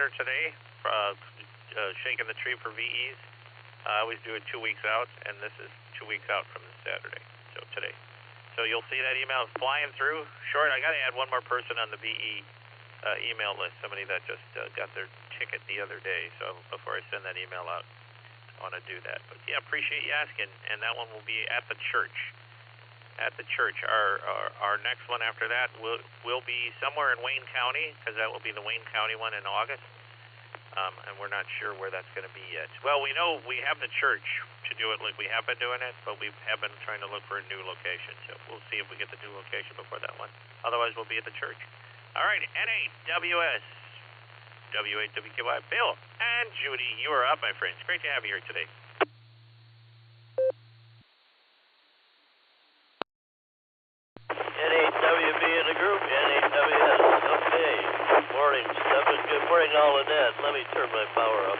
winner today, shaking the tree for VEs. I always do it 2 weeks out, and this is 2 weeks out from Saturday, so today. So you'll see that email flying through. Short, I got to add one more person on the VE email list, somebody that just got their ticket the other day. So before I send that email out, I want to do that. But yeah, appreciate you asking. And that one will be at the church. At the church. Our next one after that will be somewhere in Wayne County, because that will be the Wayne County one in August. And we're not sure where that's going to be yet. Well, we know we have the church to do it like we have been doing it, but we have been trying to look for a new location. So we'll see if we get the new location before that one. Otherwise, we'll be at the church. All right, N8WS, W8WKY, Bill and Judy, you are up, my friends. Great to have you here today. N8WB in the group, N8WS. Okay. Morning, Stephan. Good morning, all of that. Let me turn my power up.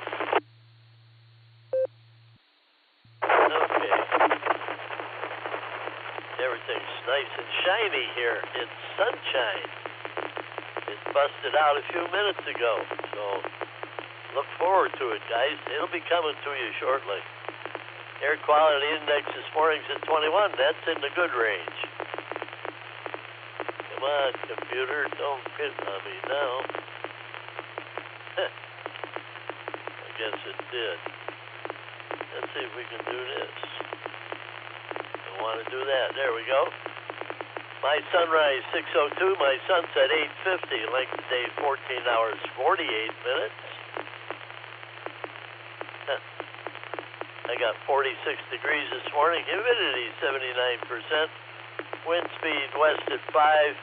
Okay. Everything's nice and shiny here. It's sunshine. It busted out a few minutes ago. So look forward to it, guys. It'll be coming to you shortly. Air quality index this morning's at 21. That's in the good range. Come on, computer, don't quit on me now. I guess it did. Let's see if we can do this. I want to do that. There we go. My sunrise 6:02, my sunset 8:50. Length of day 14 hours 48 minutes. I got 46 degrees this morning. Humidity 79%. Wind speed west at 5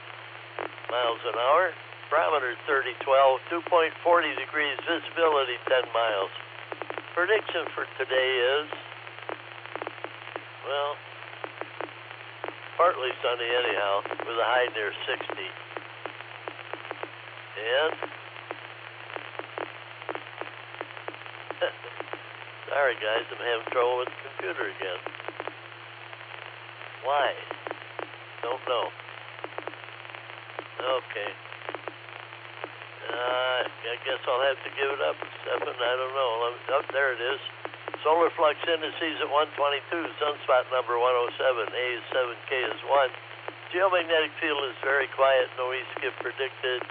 miles an hour. Barometer 3012, 2.40 degrees, visibility 10 miles. Prediction for today is, well, partly sunny anyhow, with a high near 60. And, sorry guys, I'm having trouble with the computer again. Why? Don't know. Okay. I guess I'll have to give it up, Stephan. I don't know. Oh, there it is. Solar flux indices at 122, sunspot number 107, A is 7, K is 1. Geomagnetic field is very quiet, no east skip predicted.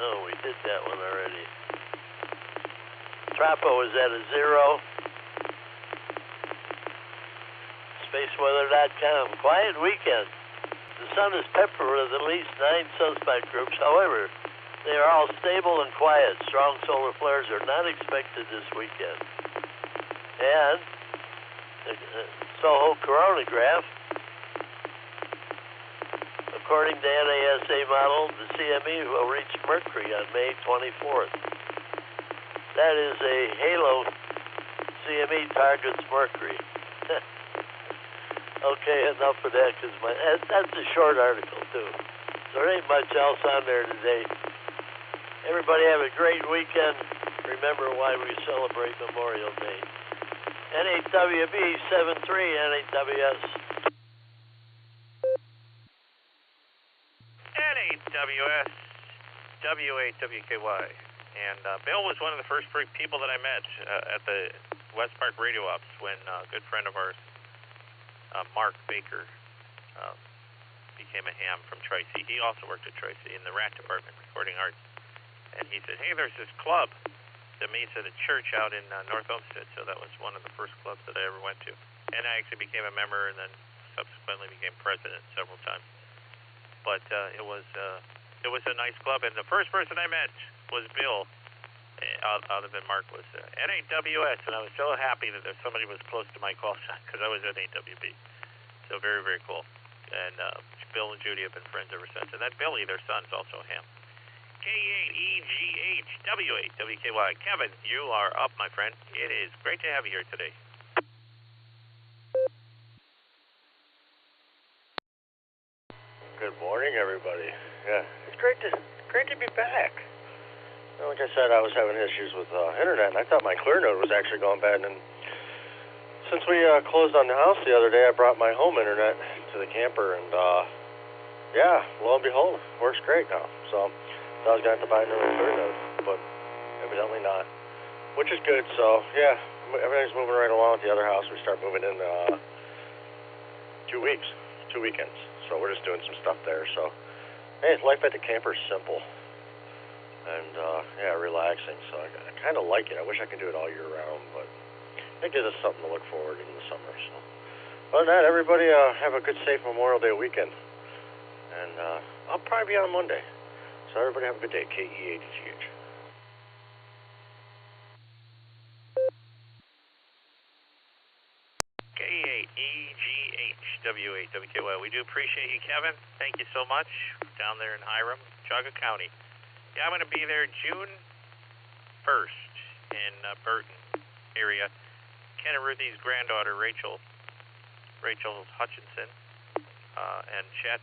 Oh, we did that one already. Trapo is at a 0. Spaceweather.com, quiet weekend. The sun is peppered with at least 9 sunspot groups. However, they are all stable and quiet. Strong solar flares are not expected this weekend. And the SOHO coronagraph, according to NASA model, the CME will reach Mercury on May 24th. That is a halo CME targets Mercury. Okay, enough of that, because that's a short article, too. There ain't much else on there today. Everybody have a great weekend. Remember why we celebrate Memorial Day. N8WB 73, N8WS. N8WS, W8WKY. And Bill was one of the first people that I met at the West Park Radio Ops when a good friend of ours, Mark Baker, became a ham from Tracy. He also worked at Tracy in the RAT department, recording arts. And he said, hey, there's this club that meets at a church out in North Olmsted. So that was one of the first clubs that I ever went to. And I actually became a member and then subsequently became president several times. But it was a nice club. And the first person I met was Bill, other than Mark, was N8WS. And I was so happy that somebody was close to my call sign because I was N8WB. So very, very cool. And Bill and Judy have been friends ever since. And that Billy, their son's also a ham. K8EGH, W8WKY. Kevin, you are up, my friend. It is great to have you here today. Good morning, everybody. Yeah, it's great to be back. Like I said, I was having issues with internet, and I thought my clear node was actually going bad. And since we closed on the house the other day, I brought my home internet to the camper, and yeah, lo and behold, works great now. So I was going to have to buy a new clear node, but evidently not, which is good. So, yeah, everything's moving right along at the other house. We start moving in 2 weeks, 2 weekends. So we're just doing some stuff there. So, hey, life at the camper is simple and, yeah, relaxing. So I kind of like it. I wish I could do it all year round, but it gives us something to look forward to in the summer. So, other than that, everybody have a good, safe Memorial Day weekend. And I'll probably be on Monday. So everybody have a good day. KE8GH. KE8EGHW8WKY. We do appreciate you, Kevin. Thank you so much. Down there in Hiram, Geauga County. Yeah, I'm going to be there June 1st in Burton area. Ken and Ruthie's granddaughter, Rachel Hutchinson, and Chet,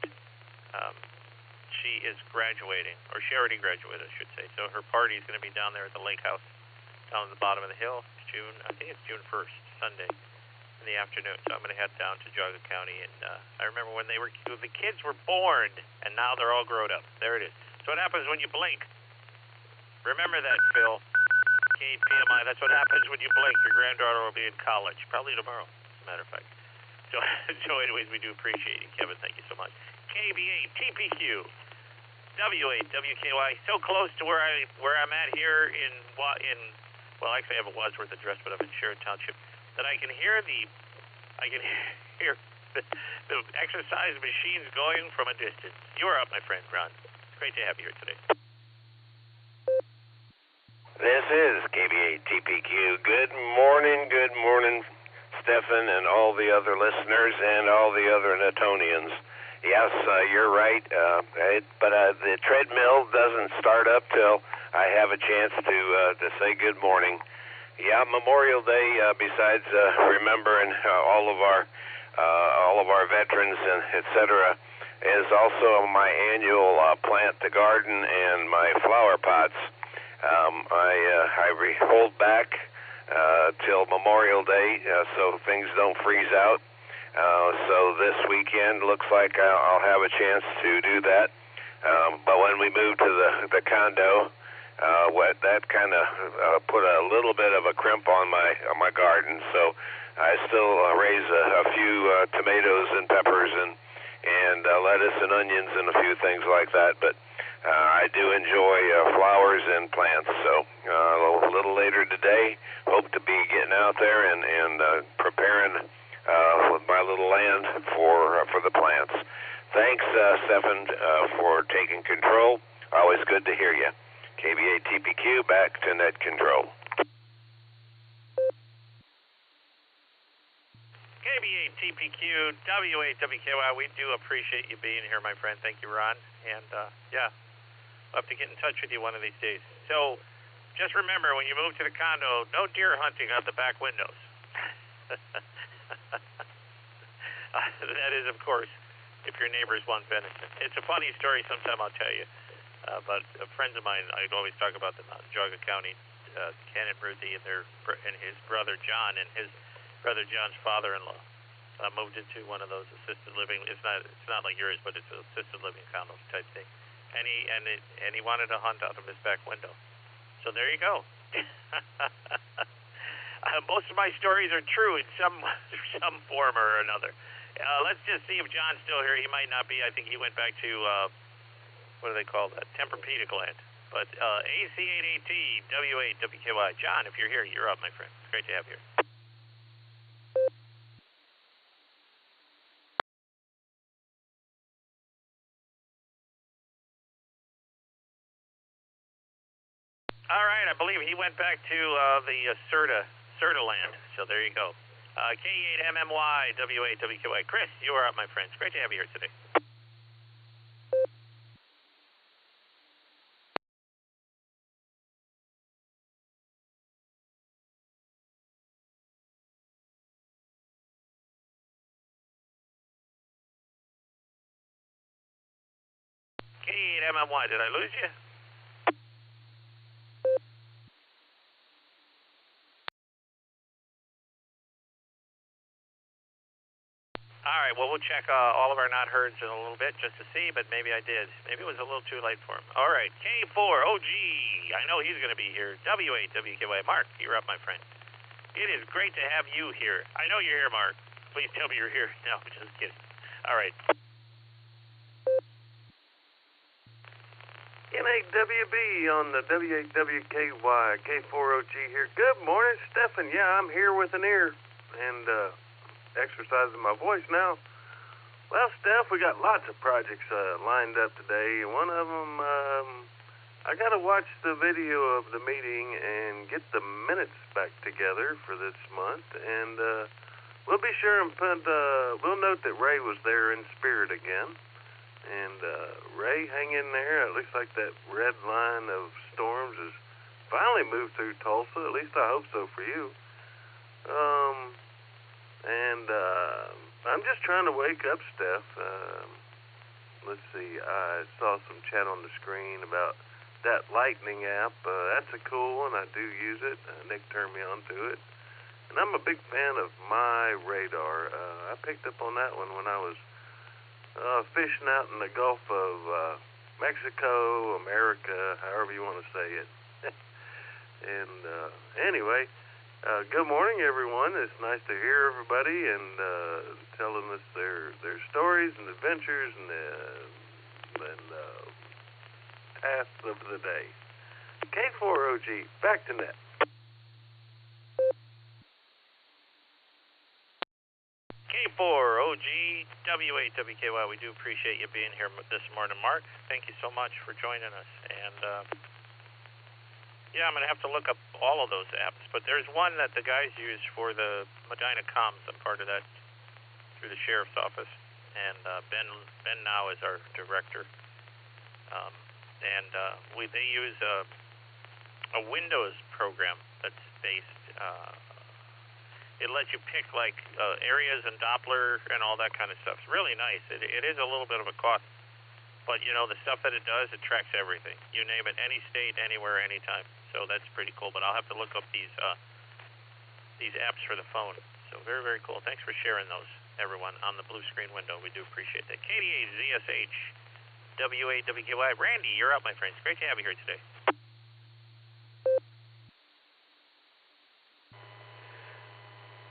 she is graduating, or she already graduated, I should say. So her party is going to be down there at the lake house, down at the bottom of the hill. I think it's June 1st, Sunday, in the afternoon. So I'm going to head down to Geauga County, and I remember when the kids were born, and now they're all grown up. There it is. So what happens when you blink? Remember that, Phil. KPMI, that's what happens when you blink. Your granddaughter will be in college, probably tomorrow, as a matter of fact. So anyways, we do appreciate you, Kevin. Thank you so much. KB8 TPQ W8WKY, so close to where I'm at here in well, actually I have a Wadsworth address, but I'm in Sharon Township, that I can hear the exercise machines going from a distance. You are up, my friend, Ron. It's great to have you here today. This is KB8 TPQ. Good morning, Stephan and all the other listeners and all the other Netonians. Yes, you're right, but the treadmill doesn't start up till I have a chance to say good morning. Yeah, Memorial Day, besides remembering all of our veterans and etc., is also my annual plant the garden and my flower pots. I hold back till Memorial Day so things don't freeze out. So this weekend looks like I'll have a chance to do that. But when we moved to the condo, that kind of put a little bit of a crimp on my garden. So I still raise a few tomatoes and peppers and lettuce and onions and a few things like that. But I do enjoy flowers and plants. So a little later today, hope to be getting out there and preparing with my little land for the plants. Thanks, Stephan, for taking control. Always good to hear you. KB8 TPQ, back to net control. KB8 TPQ, W8WKY, we do appreciate you being here, my friend. Thank you, Ron. And, yeah, we'll have to get in touch with you one of these days. So, just remember, when you move to the condo, no deer hunting out the back windows. That is, of course, if your neighbors want venison. It's a funny story sometime I'll tell you. But friends of mine, I always talk about them out in Geauga County, Ken and Ruthie and his brother John, and his brother John's father-in-law moved into one of those assisted living. It's not like yours, but it's an assisted living condo type thing. And he wanted to hunt out of his back window. So there you go. Most of my stories are true in some form or another. Let's just see if John's still here. He might not be. I think he went back to, what do they call that? Tempur-Pedic land. But AC8AT, W8WKY. John, if you're here, you're up, my friend. It's great to have you here. All right, I believe he went back to the Serta land. So there you go. K8MMY, W8WQY. Chris, you are up, my friend. It's great to have you here today. K8MMY, did I lose you? All right, well, we'll check all of our not heards in a little bit just to see, but maybe I did. Maybe it was a little too late for him. All right, K4OG. I know he's going to be here. W8WKY. Mark, you're up, my friend. It is great to have you here. I know you're here, Mark. Please tell me you're here. No, just kidding. All right. N8WB on the W8WKY, K4OG here. Good morning, Stephan. Yeah, I'm here with an ear and exercising my voice now. Well, Steph, we got lots of projects lined up today. One of them, I got to watch the video of the meeting and get the minutes back together for this month. And we'll be sure and we'll note that Ray was there in spirit again. And Ray, hang in there. It looks like that red line of storms has finally moved through Tulsa. At least I hope so for you. I'm just trying to wake up, Steph. Let's see. I saw some chat on the screen about that Lightning app. That's a cool one. I do use it. Nick turned me on to it. And I'm a big fan of My Radar. I picked up on that one when I was fishing out in the Gulf of Mexico, America, however you want to say it. And anyway, good morning, everyone. It's nice to hear everybody and telling us their stories and adventures and tasks of the day. K4OG, back to net. K4OG, W8WKY, we do appreciate you being here this morning, Mark. Thank you so much for joining us. And yeah, I'm going to have to look up all of those apps, but there's one that the guys use for the Medina Comms. I'm part of that through the Sheriff's Office. And Ben now is our director. They use a Windows program that's based... It lets you pick, like, areas and Doppler and all that kind of stuff. It's really nice. It is a little bit of a cost. But, you know, the stuff that it does, it tracks everything. You name it, any state, anywhere, anytime. So that's pretty cool. But I'll have to look up these apps for the phone. So very, very cool. Thanks for sharing those, everyone, on the blue screen window. We do appreciate that. KDA-ZSH, W8WKY. Randy, you're up, my friends. Great to have you here today.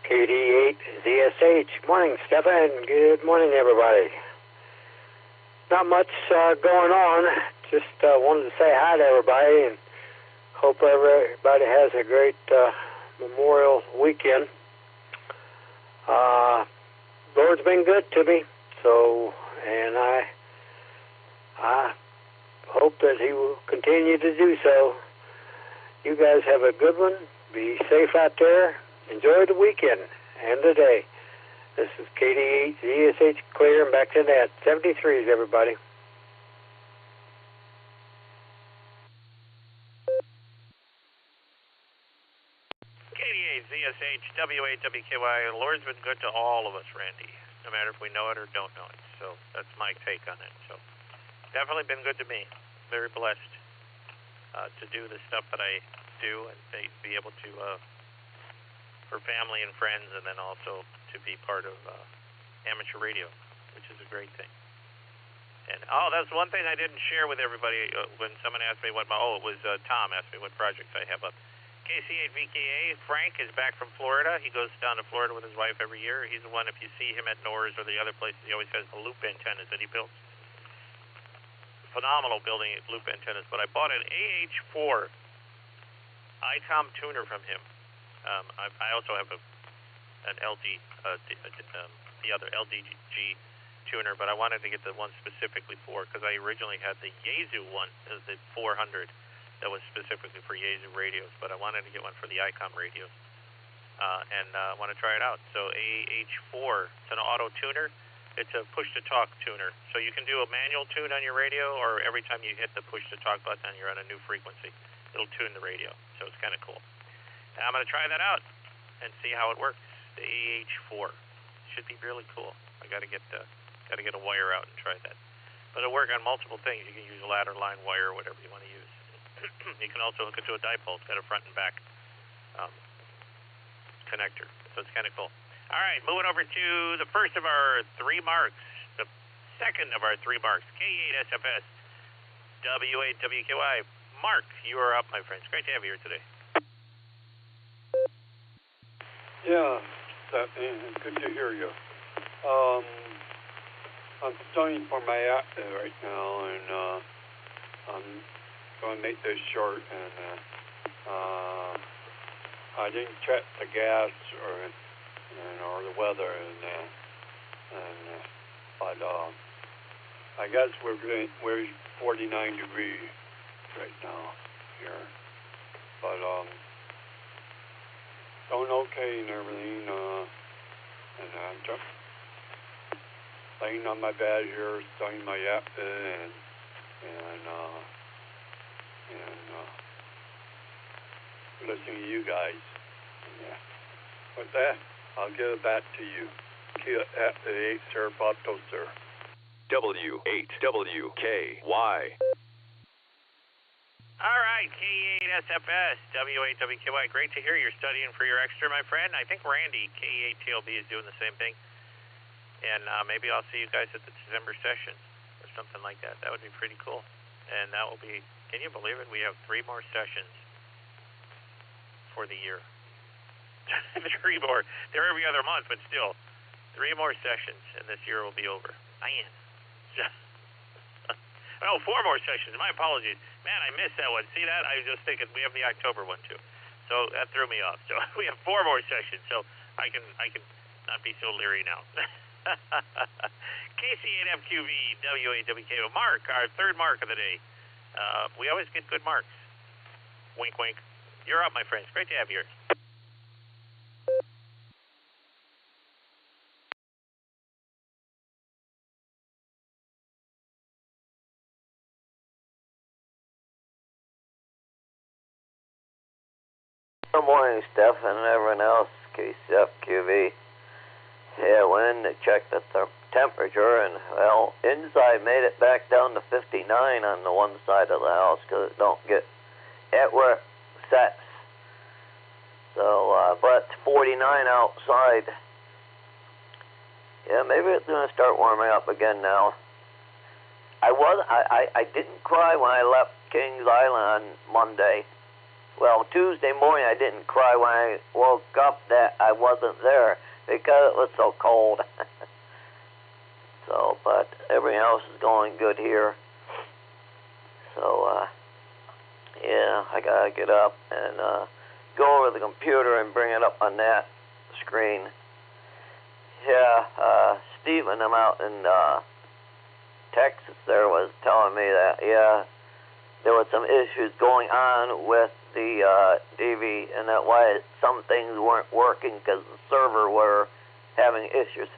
KD8ZSH. Morning, Stephan. Good morning, everybody. Not much going on. Just wanted to say hi to everybody and hope everybody has a great Memorial weekend. Lord's been good to me, and I hope that He will continue to do so. You guys have a good one. Be safe out there. Enjoy the weekend and the day. This is KD8ZSH clear and back to net. 73s, everybody. KD8ZSH, W8WKY. The Lord's been good to all of us, Randy, no matter if we know it or don't know it. So that's my take on it. So definitely been good to me. Very blessed to do the stuff that I do and be able to... for family and friends, and then also to be part of amateur radio, which is a great thing. And that's one thing I didn't share with everybody when someone asked me it was Tom asked me what projects I have up. KC8VKA, Frank is back from Florida. He goes down to Florida with his wife every year. He's the one, if you see him at Norris or the other places, he always has the loop antennas that he builds. Phenomenal building loop antennas. But I bought an AH4 ICOM tuner from him. I also have an LG, the other LDG tuner, but I wanted to get the one specifically for, because I originally had the Yaesu one, the 400, that was specifically for Yaesu radios, but I wanted to get one for the ICOM radios, and I want to try it out. So AH4, it's an auto tuner. It's a push-to-talk tuner, so you can do a manual tune on your radio, or every time you hit the push-to-talk button, you're on a new frequency. It'll tune the radio, so it's kind of cool. I'm going to try that out and see how it works. The AH4 should be really cool. I got to get a wire out and try that. But it'll work on multiple things. You can use a ladder line wire or whatever you want to use. You can also hook it to a dipole. It's got a front and back connector, so it's kind of cool. All right, moving over to the first of our three marks, the second of our three marks, K8SFS, W8WKY. Mark, you are up, my friends. Great to have you here today. Yeah, good to hear you. I'm studying for my aptitude right now, and I'm going to make this short. And I didn't check the gas or the weather, but I guess we're 49 degrees right now here, but going okay and everything, and I'm just laying on my bed here, studying my aptitude, and listening to you guys. Yeah. With that, I'll give it back to you. Kia at the 8, sir, Bobto, sir. W8WKY. All right, K8SFS, W8WKY. Great to hear you're studying for your extra, my friend. I think Randy, K8TLB, is doing the same thing. And maybe I'll see you guys at the December session or something like that. That would be pretty cool. And that will be, can you believe it? We have 3 more sessions for the year. 3 more. They're every other month, but still, 3 more sessions, and this year will be over. Man. Oh, 4 more sessions. My apologies. Man, I missed that one. See that? I was just thinking we have the October one, too. So that threw me off. So we have 4 more sessions, so I can not be so leery now. KC8FQV, W8WK. Mark, our third mark of the day. We always get good marks. Wink, wink. You're up, my friends. Great to have you here. Good morning, Stephan and everyone else. KCFQV. Yeah, went in to check the temperature, and, well, inside made it back down to 59 on the one side of the house because it don't get at where it sets. So, but 49 outside. Yeah, maybe it's going to start warming up again now. I didn't cry when I left Kings Island on Monday. Well, Tuesday morning I didn't cry when I woke up that I wasn't there because it was so cold. So, but everything else is going good here. So, yeah, I gotta get up and go over to the computer and bring it up on that screen. Yeah, Stephan, I'm out in Texas there, was telling me that, yeah, there were some issues going on with the DV, and that why some things weren't working because the server were having issues.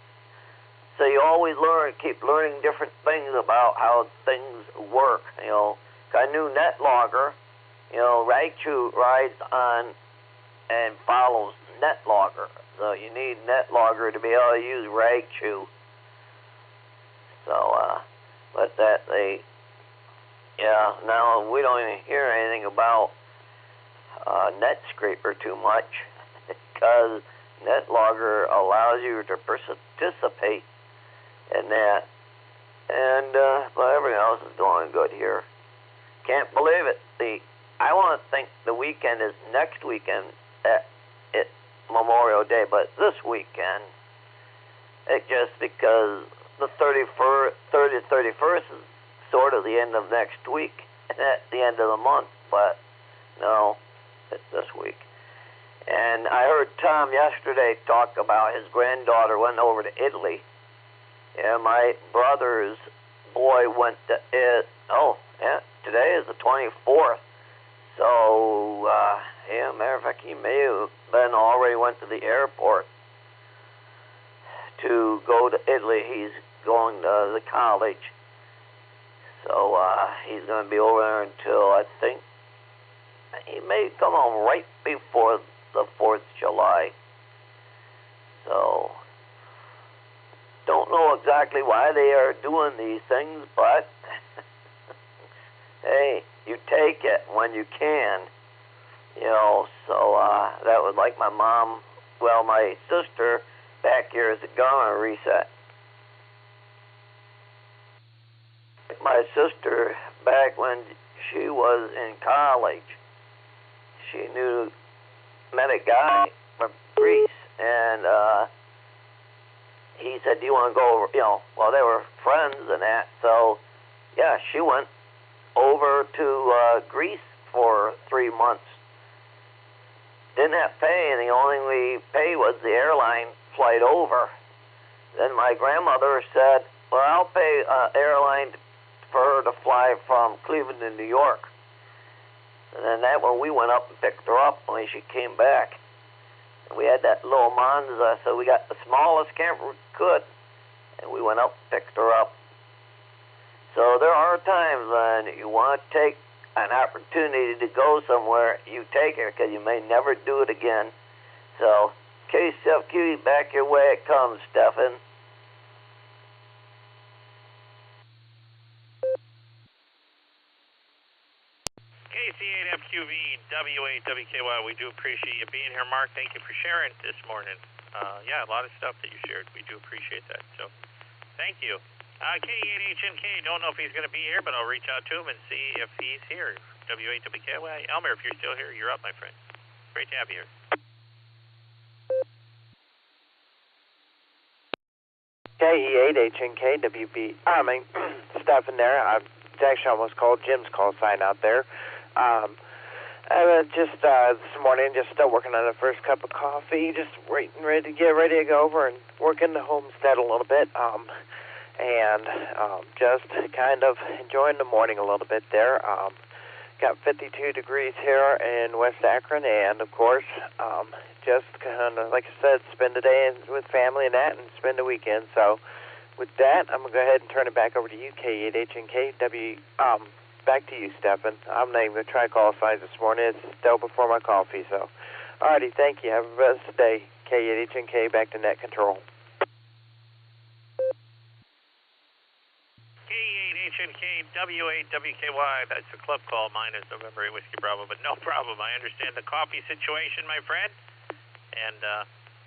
So you always keep learning different things about how things work. You know, I knew NetLogger. You know, Raichu rides on and follows NetLogger, so you need NetLogger to be able to use Raichu. So, but that yeah. Now we don't even hear anything about NetScraper too much because NetLogger allows you to participate in that, and but everything else is going good here. Can't believe it. I want to think the weekend is next weekend at Memorial Day, but this weekend, it just because the 30th, 31st is sort of the end of next week, and at the end of the month, but no, it's this week. And I heard Tom yesterday talk about his granddaughter went over to Italy. Yeah, my brother's boy went to it. Oh, yeah, today is the 24th. So, yeah, matter of fact, he may have been already went to the airport to go to Italy. He's going to the college. So, he's going to be over there until, I think, he may come home right before the 4th of July. So, don't know exactly why they are doing these things, but hey, you take it when you can, you know. So that was like my mom. Well, my sister back here is gonna reset. My sister, back when she was in college, she met a guy from Greece, and he said, "Do you want to go over?" Well, they were friends and that. So, yeah, she went over to Greece for 3 months. Didn't have to pay, and the only thing we paid was the airline flight over. Then my grandmother said, "Well, I'll pay airline for her to fly from Cleveland to New York." And then that when we went up and picked her up when she came back. And we had that little Monza, so we got the smallest camper we could, and we went up and picked her up. So there are times when you want to take an opportunity to go somewhere, you take it, because you may never do it again. So, KCFQ, back your way it comes, Stephan. KC8FQV, W8WKY, we do appreciate you being here, Mark. Thank you for sharing this morning. Yeah, a lot of stuff that you shared. We do appreciate that. So, thank you. K8HNK, don't know if he's going to be here, but I'll reach out to him and see if he's here. W8WKY. Elmer, if you're still here, you're up, my friend. Great to have you here. KE8HNK, WB. Stephan there. It's actually almost called Jim's call sign out there. Just this morning, just still working on the first cup of coffee, just ready to go over and work in the homestead a little bit, and just kind of enjoying the morning a little bit there. Got 52 degrees here in West Akron, and of course, just kind of, like I said, spend the day with family and that, and spend the weekend. So with that, I'm going to go ahead and turn it back over to you, K8HNK. Back to you, Stephan. I'm not even going to try to call signs this morning. It's still before my coffee, so. Alrighty, thank you. Have a blessed day. K8HNK, back to net control. K8HNK, W8WKY, that's a club call. Mine is November 8 Whiskey Bravo, but no problem. I understand the coffee situation, my friend. And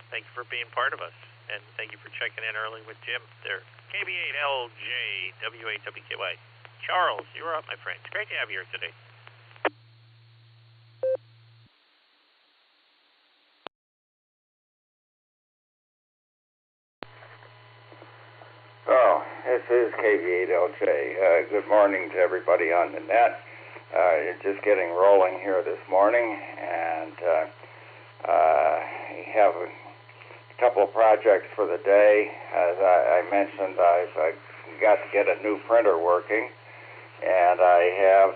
thank you for being part of us. And thank you for checking in early with Jim there. KB8LJ, W8WKY. Charles, you're up, my friend. It's great to have you here today. Oh, this is KB8LJ. Good morning to everybody on the net. Just getting rolling here this morning, and we have a couple of projects for the day. As I mentioned, I've got to get a new printer working, and I have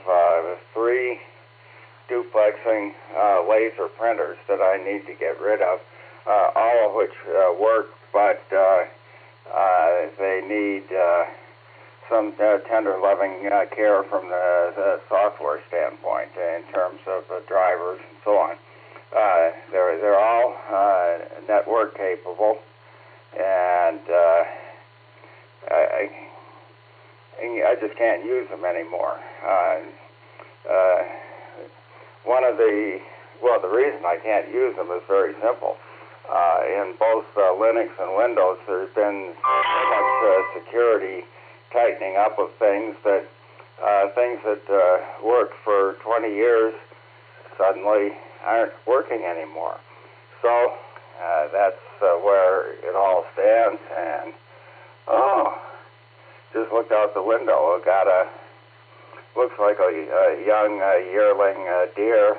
3 duplexing laser printers that I need to get rid of, all of which work, but they need some tender, loving care from the software standpoint in terms of drivers and so on. They're all network capable, and I just can't use them anymore. The reason I can't use them is very simple. In both Linux and Windows, there's been so much security tightening up of things that worked for 20 years suddenly aren't working anymore. So that's where it all stands. And just looked out the window. Looks like a young yearling deer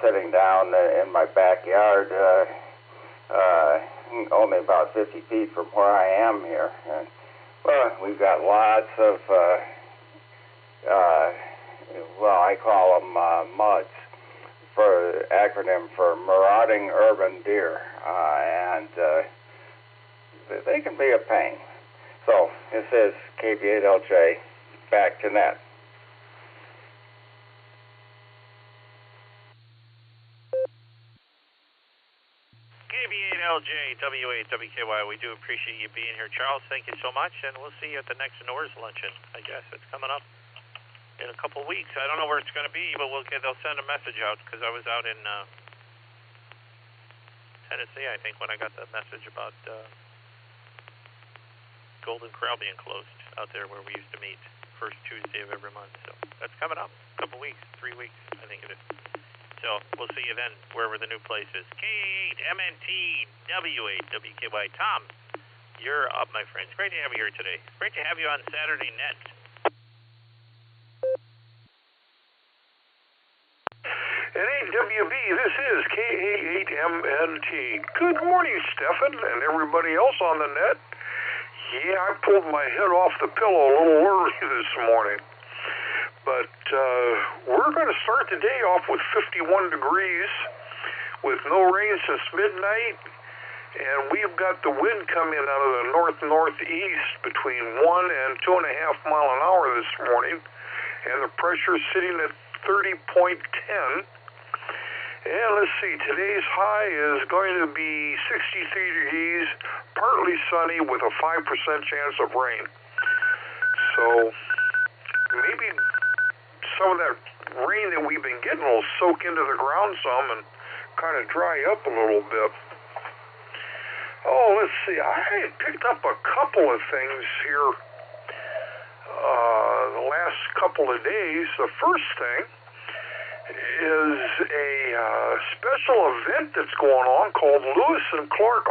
sitting down in my backyard, only about 50 feet from where I am here. And, we've got lots of, I call them MUDs, for acronym for marauding urban deer, and they can be a pain. So this is KB8LJ, back to net. KB8LJ, W8WKY, we do appreciate you being here. Charles, thank you so much, and we'll see you at the next Nor's luncheon. I guess it's coming up in a couple weeks. I don't know where it's going to be, but they'll send a message out, because I was out in Tennessee, I think, when I got the message about Golden Corral being closed out there where we used to meet first Tuesday of every month. So that's coming up. A couple weeks, 3 weeks, I think it is. So we'll see you then, wherever the new place is. K8MNT W8 WKY. Tom, you're up, my friends. Great to have you here today. Great to have you on Saturday Net. NAWB, this is K8MNT. Good morning, Stephan, and everybody else on the net. Yeah, I pulled my head off the pillow a little early this morning. But we're going to start the day off with 51 degrees with no rain since midnight. And we've got the wind coming out of the north-northeast between 1 and 2.5 miles an hour this morning. And the pressure is sitting at 30.10. And let's see, today's high is going to be 63 degrees, partly sunny with a 5% chance of rain. So maybe some of that rain that we've been getting will soak into the ground some and kind of dry up a little bit. Oh, let's see, I had picked up a couple of things here the last couple of days. The first thing is a special event that's going on called Lewis and Clark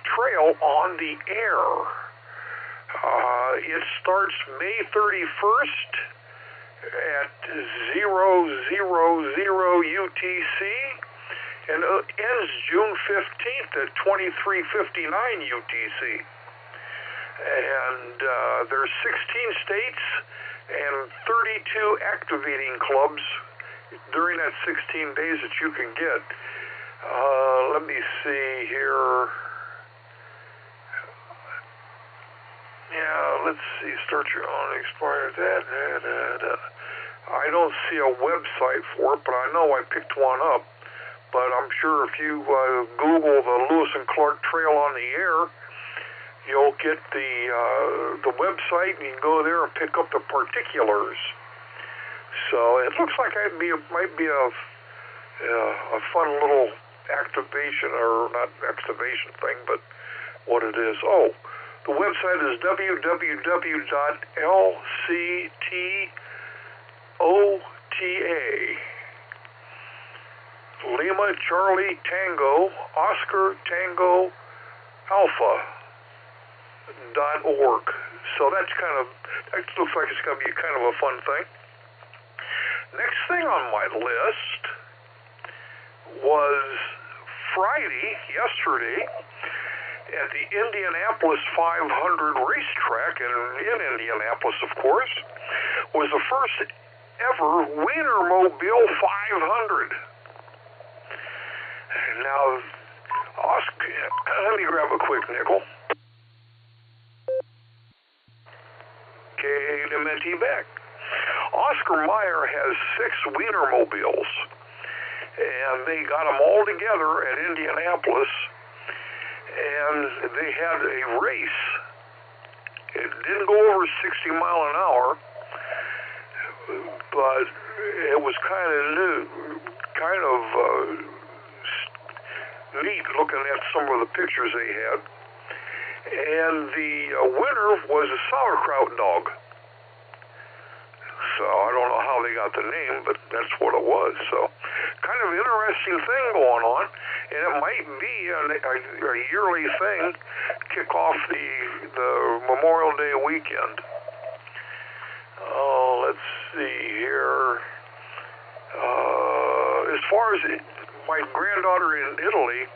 Trail on the Air. It starts May 31st at 00:00 UTC and ends June 15th at 23:59 UTC. And there's 16 states and 32 activating clubs during that 16 days that you can get. Let me see here. Yeah, let's see. Start your own, expire that. I don't see a website for it, but I know I picked one up. But I'm sure if you Google the Lewis and Clark Trail on the Air, you'll get the website, and you can go there and pick up the particulars. So it looks like it might be a fun little activation, or not activation thing, but what it is. Oh, the website is www.lctota Lima Charlie Tango Oscar Tango Alpha.org. So that looks like it's going to be kind of a fun thing. Next thing on my list was yesterday, at the Indianapolis 500 racetrack, and in Indianapolis, of course, was the first ever Wienermobile 500. Now, Oscar, let me grab a quick nickel. KMNT back. Oscar Mayer has 6 Wienermobiles, and they got them all together at Indianapolis, and they had a race. It didn't go over 60 miles an hour, but it was kind of neat looking at some of the pictures they had. And the winner was a sauerkraut dog. So I don't know how they got the name, but that's what it was. So kind of interesting thing going on, and it might be a yearly thing, kick off the Memorial Day weekend. Oh, let's see here. As far as my granddaughter in Italy,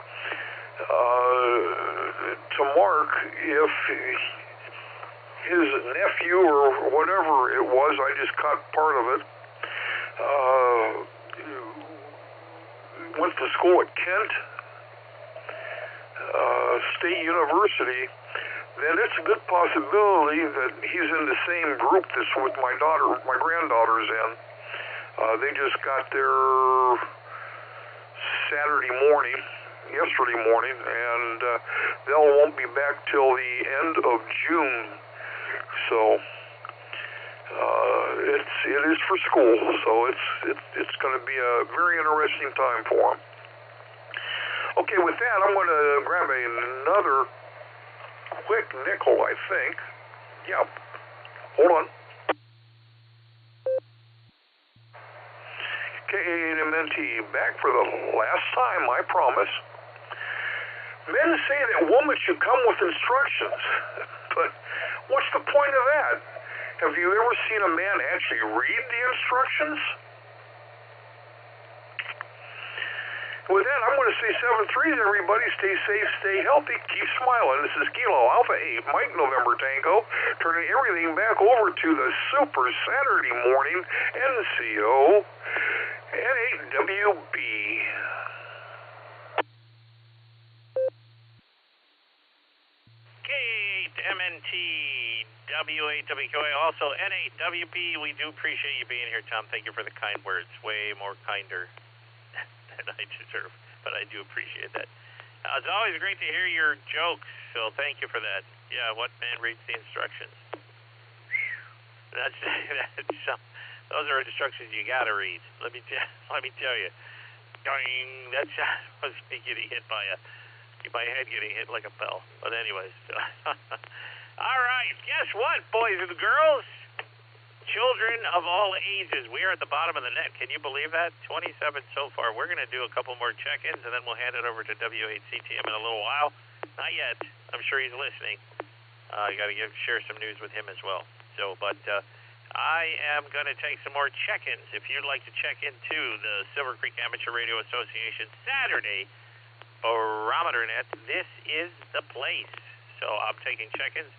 to Mark, if his nephew or whatever it was, I just caught part of it, went to school at Kent State University, then it's a good possibility that he's in the same group that's with my granddaughter's in. They just got there yesterday morning, and they won't be back till the end of June. So it is for school, so it's going to be a very interesting time for them. Okay, with that, I'm going to grab another quick nickel, I think. Yep. Hold on. K8MNT, back for the last time, I promise. Men say that women should come with instructions, but what's the point of that? Have you ever seen a man actually read the instructions? With that, I'm going to say 7-3s, everybody. Stay safe, stay healthy, keep smiling. This is Kilo Alpha 8, Mike November Tango, turning everything back over to the Super Saturday Morning NCO N8WB. K8MNT W8WQA, also N8WB. We do appreciate you being here, Tom. Thank you for the kind words. Way more kinder than I deserve, but I do appreciate that. It's always great to hear your jokes, so thank you for that. Yeah, what man reads the instructions? That's those are instructions you gotta read. Let me tell you. That was me getting hit by my head getting hit like a bell. But anyways, all right. Guess what, boys and girls? Children of all ages, we are at the bottom of the net. Can you believe that? 27 so far. We're going to do a couple more check-ins, and then we'll hand it over to W8CTM in a little while. Not yet. I'm sure he's listening. I got to share some news with him as well. But I am going to take some more check-ins. If you'd like to check into the Silvercreek Amateur Radio Association Saturday Barometer Net, this is the place. So I'm taking check-ins.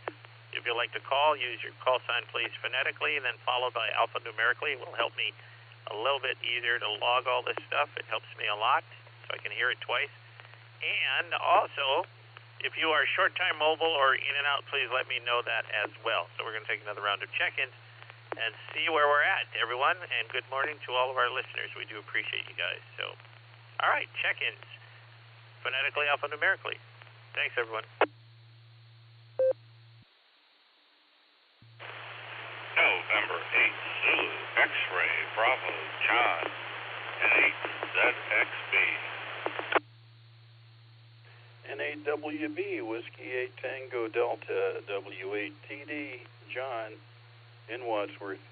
If you'd like to call, use your call sign, please, phonetically, and then followed by alphanumerically. It will help me a little bit easier to log all this stuff. It helps me a lot, so I can hear it twice. And also, if you are short-time mobile or in and out, please let me know that as well. So we're going to take another round of check-ins and see where we're at, everyone. And good morning to all of our listeners. We do appreciate you guys. So, all right, check-ins. Phonetically, alphanumerically. Thanks, everyone. November 8 Zulu X-Ray Bravo John N8 ZXB. N8WB Whiskey 8 Tango Delta W8TD John in Wadsworth.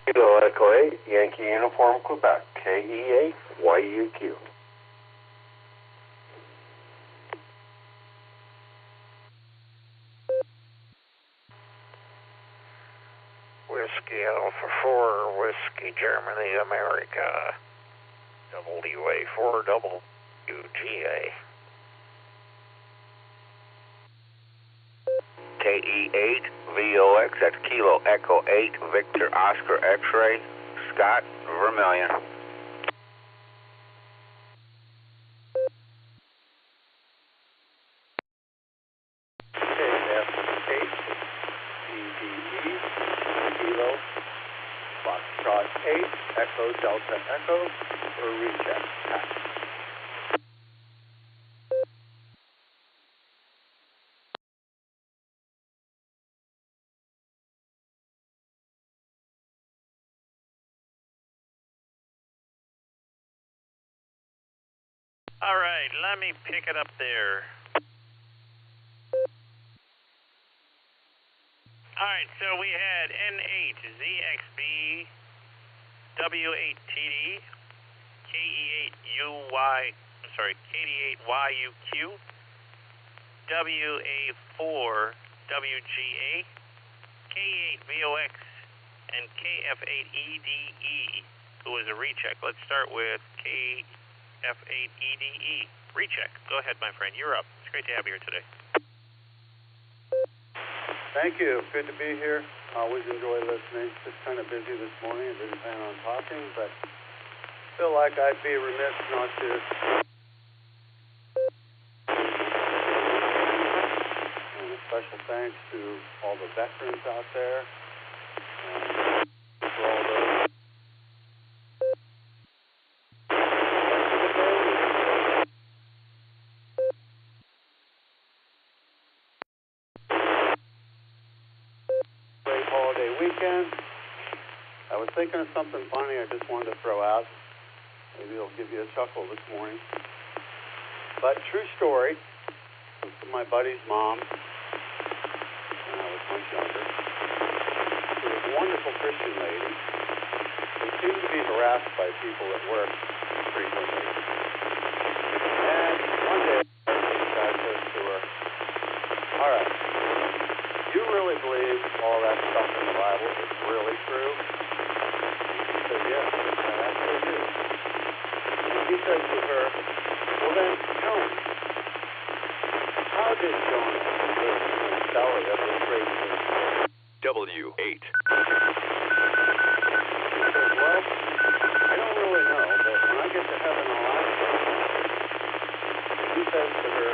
Kilo Echo 8 Yankee Uniform Quebec KE8 YUQ. Whiskey Alpha 4, Whiskey Germany, America, WA4 WGA. KE8 VOX, that's Kilo Echo 8, Victor Oscar X-Ray, Scott Vermillion. Foxtrot 8, Echo Delta Echo, for recheck. All right, let me pick it up there. All right, so we had N8 ZXB, W8TD, KD8 YUQ, WA4 WGA, K8 VOX, and KF8EDE, who is a recheck. Let's start with KF8EDE. Recheck. Go ahead, my friend. You're up. It's great to have you here today. Thank you. Good to be here. Always enjoy listening. Just kind of busy this morning. I didn't plan on talking, but feel like I'd be remiss not to. And a special thanks to all the veterans out there. For all those. I was thinking of something funny I just wanted to throw out. Maybe it'll give you a chuckle this morning. But true story. It was from my buddy's mom when I was much younger. She was a wonderful Christian lady who seemed to be harassed by people at work frequently. And one day, God says to her, all right, you really believe all that stuff in the Bible is really true? And she said, yes, I actually do. And he said to her, well then, tell me, how did Jonah live in the belly of this great fish? W8. She says, well, I don't really know, but when I get to heaven, I'll ask him. And he says to her,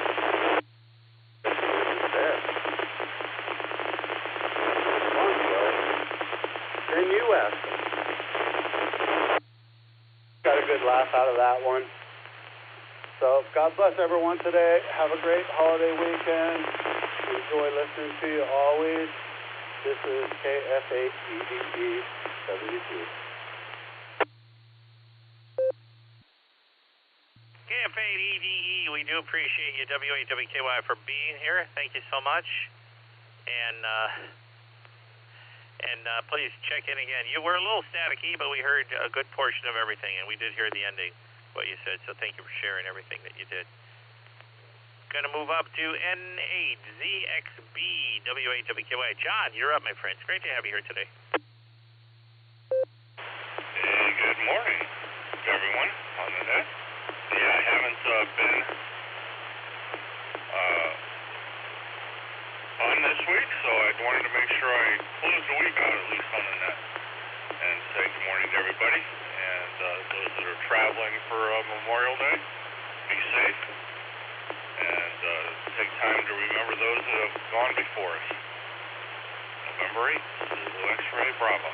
that she was there. Then you ask him. Got a good laugh out of that one. So God bless everyone today. Have a great holiday weekend. Enjoy listening to you always. This is KF8EDE 72. KF8EDE, we do appreciate you, W8WKY, for being here. Thank you so much. And please check in again. You were a little staticky, but we heard a good portion of everything, and we did hear the ending, what you said, so thank you for sharing everything that you did. Going to move up to N8ZXB, W8WKY. John, you're up, my friend. It's great to have you here today. Hey, good morning, everyone on the net. Yeah, I haven't been on this week, so I wanted to make sure I closed the week out, at least on the net, and say good morning to everybody. And those that are traveling for Memorial Day, be safe, and take time to remember those that have gone before us. November 8th, Zulu X-Ray Bravo.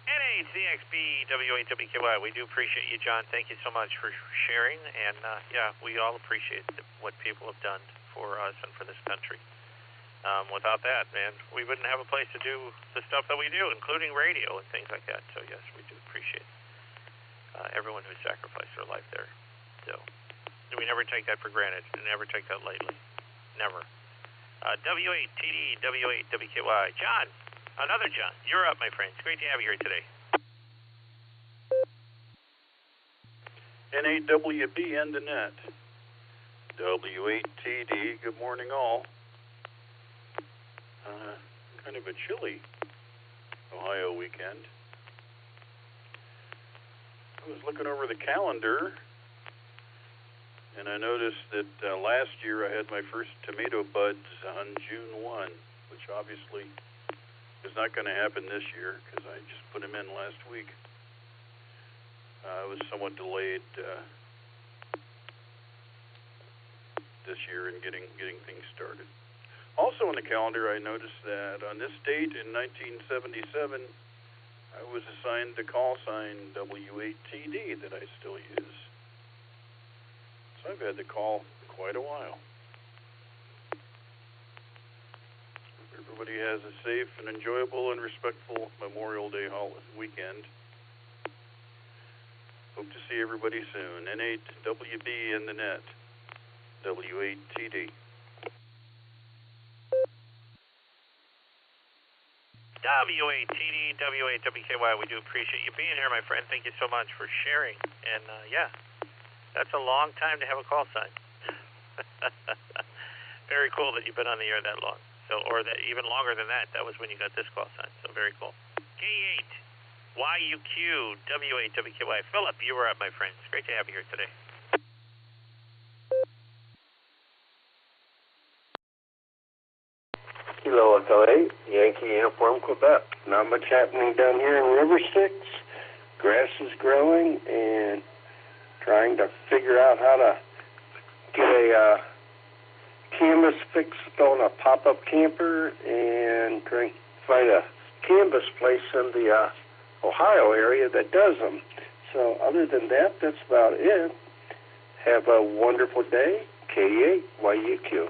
N8ZXB, W8WKY. We do appreciate you, John. Thank you so much for sharing. And, yeah, we all appreciate what people have done for us and for this country. Without that, man, we wouldn't have a place to do the stuff that we do, including radio and things like that. So, yes, we do appreciate everyone who sacrificed their life there. So, we never take that for granted. We never take that lightly. Never. W8TD, W8WKY. John. Another John, you're up, my friend. It's great to have you here today. N8WB and the net. W8TD, good morning all. Kind of a chilly Ohio weekend. I was looking over the calendar, and I noticed that last year I had my first tomato buds on June 1, which obviously is not going to happen this year because I just put them in last week. I was somewhat delayed this year in getting things started. Also on the calendar, I noticed that on this date in 1977, I was assigned the call sign W8TD that I still use. So I've had the call quite a while. Everybody has a safe and enjoyable and respectful Memorial Day weekend. Hope to see everybody soon. N8WB in the net. W8TD. W8TD, W8WKY. We do appreciate you being here, my friend. Thank you so much for sharing. And, yeah, that's a long time to have a call sign. Very cool that you've been on the air that long. So, or that even longer than that. That was when you got this call sign. So very cool. K8YUQ W8WKY. Philip, you were up, my friend. It's great to have you here today. Kilo Echo 8, Yankee Uniform, Quebec. Not much happening down here in River Styx. Grass is growing and trying to figure out how to get a canvas fixed on a pop-up camper and trying to find a canvas place in the Ohio area that does them. So other than that, that's about it. Have a wonderful day. K8YUQ.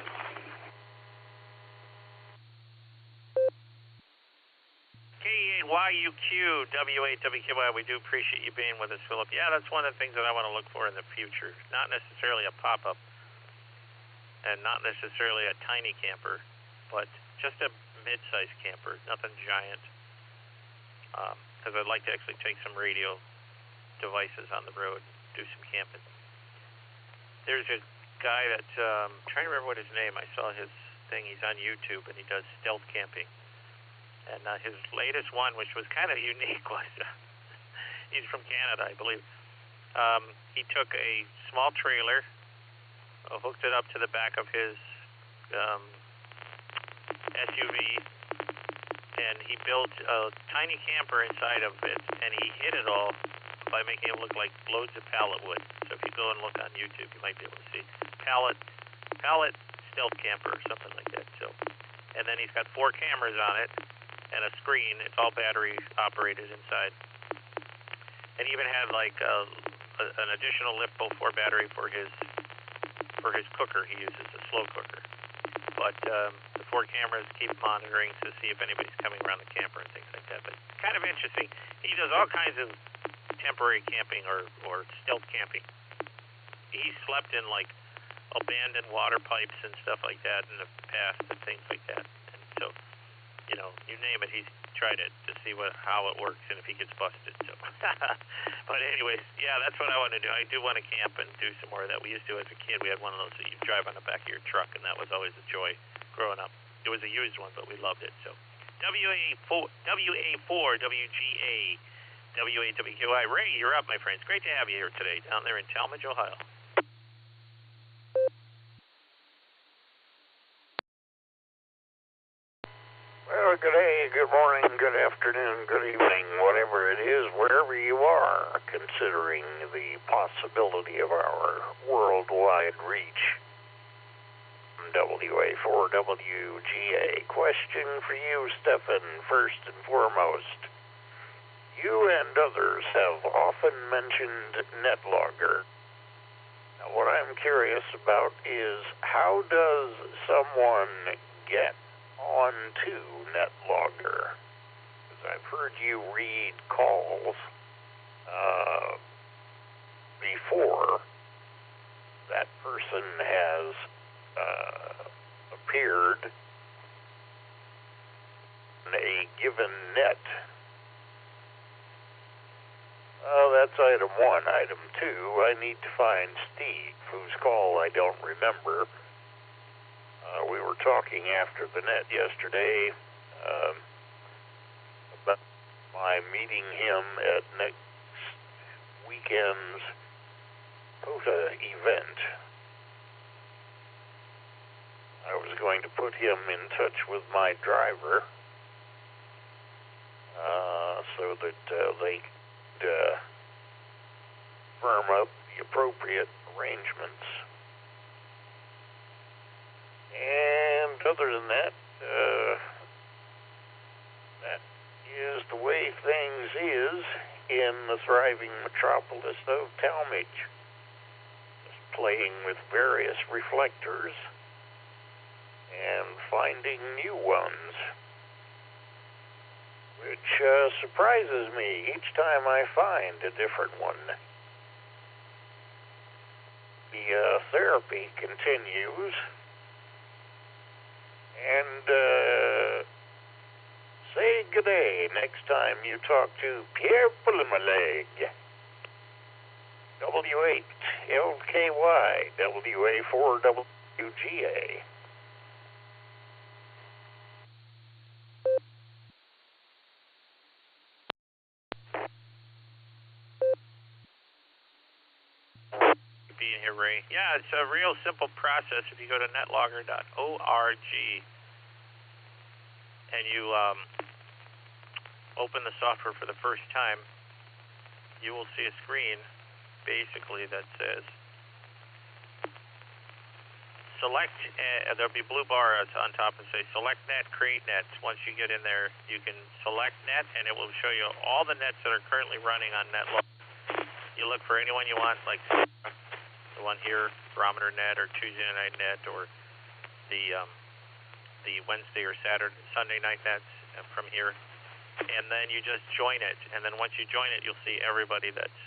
YUQ, W8WQI, we do appreciate you being with us, Philip. Yeah, that's one of the things that I want to look for in the future. Not necessarily a pop-up and not necessarily a tiny camper, but just a mid-sized camper, nothing giant. Because I'd like to actually take some radio devices on the road and do some camping. There's a guy that, I'm trying to remember what his name, I saw his thing, he's on YouTube and he does stealth camping. And his latest one, which was kind of unique, was he's from Canada, I believe. He took a small trailer, hooked it up to the back of his SUV, and he built a tiny camper inside of it, and he hid it all by making it look like loads of pallet wood. So if you go and look on YouTube, you might be able to see pallet stealth camper or something like that. So, and then he's got 4 cameras on it and a screen. It's all battery operated inside. And he even had like an additional LiPo4 battery for his cooker. He uses a slow cooker. But the 4 cameras keep monitoring to see if anybody's coming around the camper and things like that. But kind of interesting. He does all kinds of temporary camping or stealth camping. He slept in like abandoned water pipes and stuff like that in the past and things like that. And so, you know, you name it, he's tried it to see how it works and if he gets busted. So, but anyways, yeah, that's what I want to do. I do want to camp and do some more of that. We used to as a kid. We had one of those that you drive on the back of your truck, and that was always a joy growing up. It was a used one, but we loved it. So, WA4 WGA W8WQI. Ray, you're up, my friends. Great to have you here today down there in Talmadge, Ohio. Well, good day, good morning, good afternoon, good evening, whatever it is, wherever you are, considering the possibility of our worldwide reach. WA4WGA. Question for you, Stephan, first and foremost. You and others have often mentioned NetLogger. Now, what I'm curious about is how does someone get onto NetLogger? Because I've heard you read calls before that person has appeared in a given net. That's item 1. Item 2, I need to find Steve, whose call I don't remember. We were talking after the net yesterday about my meeting him at next weekend's POTA event. I was going to put him in touch with my driver so that they could firm up the appropriate arrangements. And other than that, that is the way things is in the thriving metropolis of Talmadge. Just playing with various reflectors and finding new ones, which surprises me each time I find a different one. The therapy continues, and say good day next time you talk to Pierre Pullimaleg. W8LKY, WA4WGA. Being here, Ray. Yeah, it's a real simple process. If you go to netlogger.org and you open the software for the first time, you will see a screen basically that says select, there'll be a blue bar on top and say select net, create net. Once you get in there, you can select net and it will show you all the nets that are currently running on NetLogger. You look for anyone you want, like the one here, Barometer Net, or Tuesday Night Net, or the Wednesday or Sunday night nets from here. and then you just join it. And then once you join it, you'll see everybody that's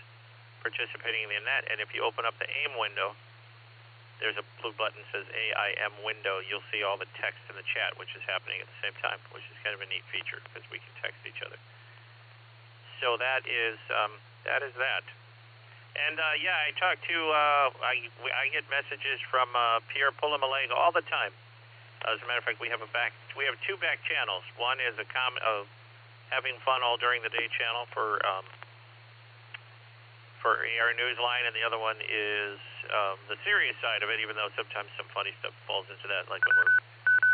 participating in the net. And if you open up the AIM window, there's a blue button that says AIM window. You'll see all the text in the chat, which is happening at the same time, which is kind of a neat feature because we can text each other. So that is that. And yeah, I talk to I get messages from Pierre Pulamalega all the time. As a matter of fact, we have two back channels. One is a having fun all during the day channel for our news line, and the other one is the serious side of it, even though sometimes some funny stuff falls into that, like when we're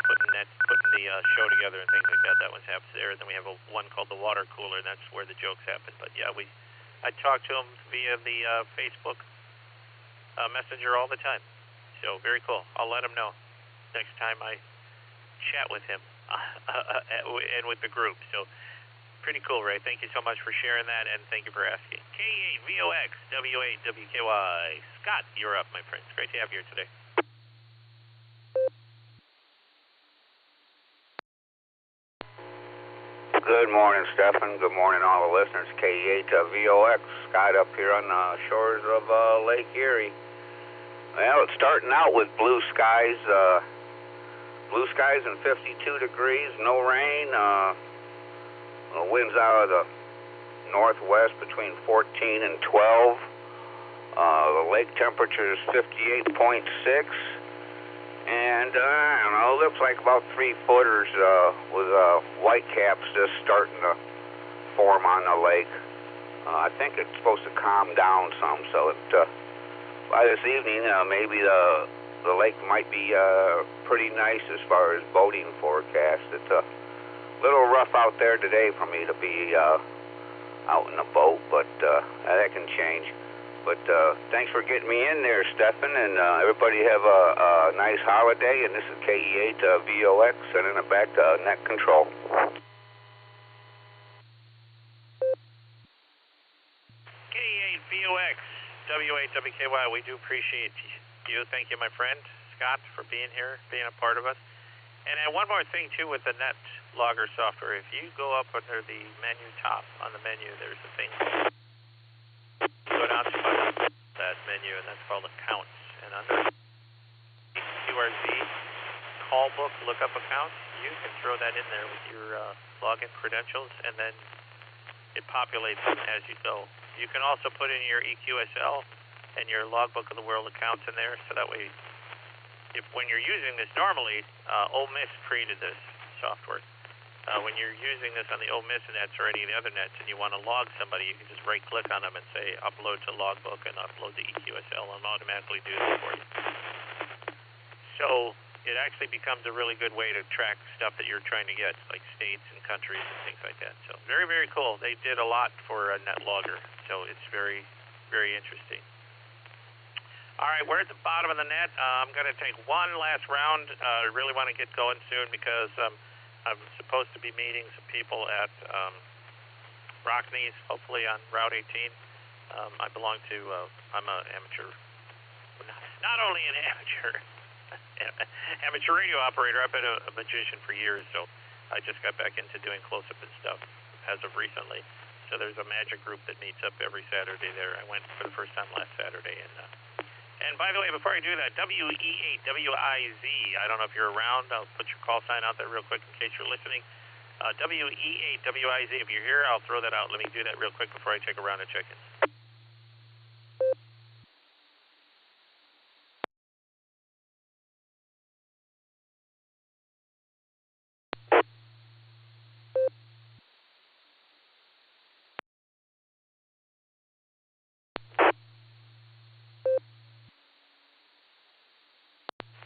putting the show together and things like that. That one happens there. And then we have one called the water cooler, and that's where the jokes happen. But yeah, I talk to him via the Facebook Messenger all the time. So very cool. I'll let him know next time I chat with him and with the group. So pretty cool, Ray. Thank you so much for sharing that, and thank you for asking. K8VOX, W8WKY. Scott, you're up, my friend. It's great to have you here today. Good morning, Stephan. Good morning, all the listeners. K8VOX. Scott up here on the shores of Lake Erie. Well, it's starting out with blue skies. Blue skies and 52 degrees, no rain. The winds out of the northwest between 14 and 12. The lake temperature is 58.6. And, I don't know, looks like about 3-footers with white caps just starting to form on the lake. I think it's supposed to calm down some, so by this evening, maybe the lake might be pretty nice as far as boating forecast. It's a little rough out there today for me to be out in a boat, but that can change. But thanks for getting me in there, Stephan, and everybody have a nice holiday. And this is K8VOX sending it back to Net Control. K8VOX, W8WKY. We do appreciate you. Thank you, my friend Scott, for being here, being a part of us. And one more thing too with the Net Logger software. If you go up under the menu top on the menu, there's a thing. Go down to that menu, and that's called Accounts. And under QRZ call book lookup accounts, you can throw that in there with your login credentials, and then it populates them as you go. You can also put in your EQSL and your logbook of the world accounts in there, so that way, when you're using this normally, Ole Miss created this software. When you're using this on the Ole Miss nets or any of the other nets and you want to log somebody, you can just right-click on them and say upload to logbook and upload to EQSL, and automatically do this for you. So it actually becomes a really good way to track stuff that you're trying to get, like states and countries and things like that. So very, very cool. They did a lot for a Net Logger, so it's very, very interesting. All right, we're at the bottom of the net. I'm going to take one last round. I really want to get going soon because I'm supposed to be meeting some people at Rockneys, hopefully on Route 18. I belong to, I'm an amateur, not only an amateur radio operator, I've been a magician for years, so I just got back into doing close-up and stuff as of recently. So there's a magic group that meets up every Saturday there. I went for the first time last Saturday, and by the way, before I do that, WE8WIZ, I don't know if you're around. I'll put your call sign out there real quick in case you're listening. WE8WIZ, if you're here, I'll throw that out. Let me do that real quick before I take a round of check-ins.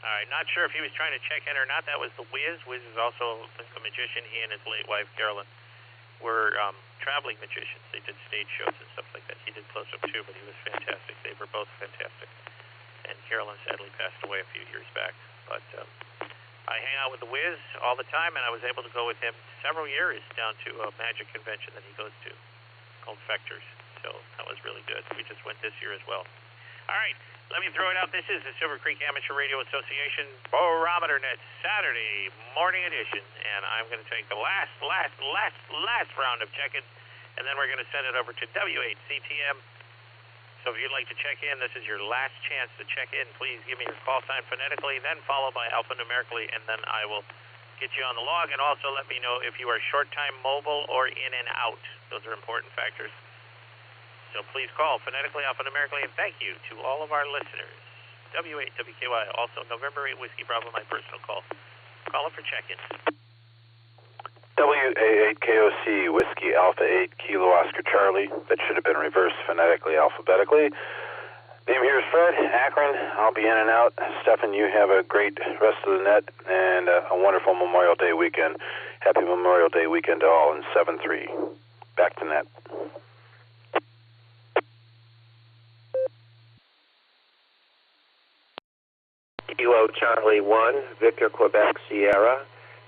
All right, not sure if he was trying to check in or not. That was the Wiz. Wiz is also a magician. He and his late wife, Carolyn, were traveling magicians. They did stage shows and stuff like that. He did close-up too, but he was fantastic. They were both fantastic. And Carolyn sadly passed away a few years back. But I hang out with the Wiz all the time, and I was able to go with him several years down to a magic convention that he goes to called Fectors. So that was really good. We just went this year as well. All right. Let me throw it out. This is the Silvercreek Amateur Radio Association Barometer Net Saturday morning edition, and I'm going to take the last round of check-in, and then we're going to send it over to W8CTM. So if you'd like to check in, this is your last chance to check in. Please give me your call sign phonetically, then followed by alphanumerically, and then I will get you on the log. And also let me know if you are short-time mobile or in and out. Those are important factors. So please call phonetically, alphanumerically, and thank you to all of our listeners. W8WKY, also November 8 Whiskey Bravo, my personal call. Call up for check-in. WA8KOC, Whiskey Alpha 8, Kilo Oscar Charlie. That should have been reversed phonetically, alphabetically. Name here is Fred, Akron. I'll be in and out. Stephan, you have a great rest of the net and a wonderful Memorial Day weekend. Happy Memorial Day weekend to all in 7-3. Back to net. Kilo Charlie 1, Victor Quebec Sierra,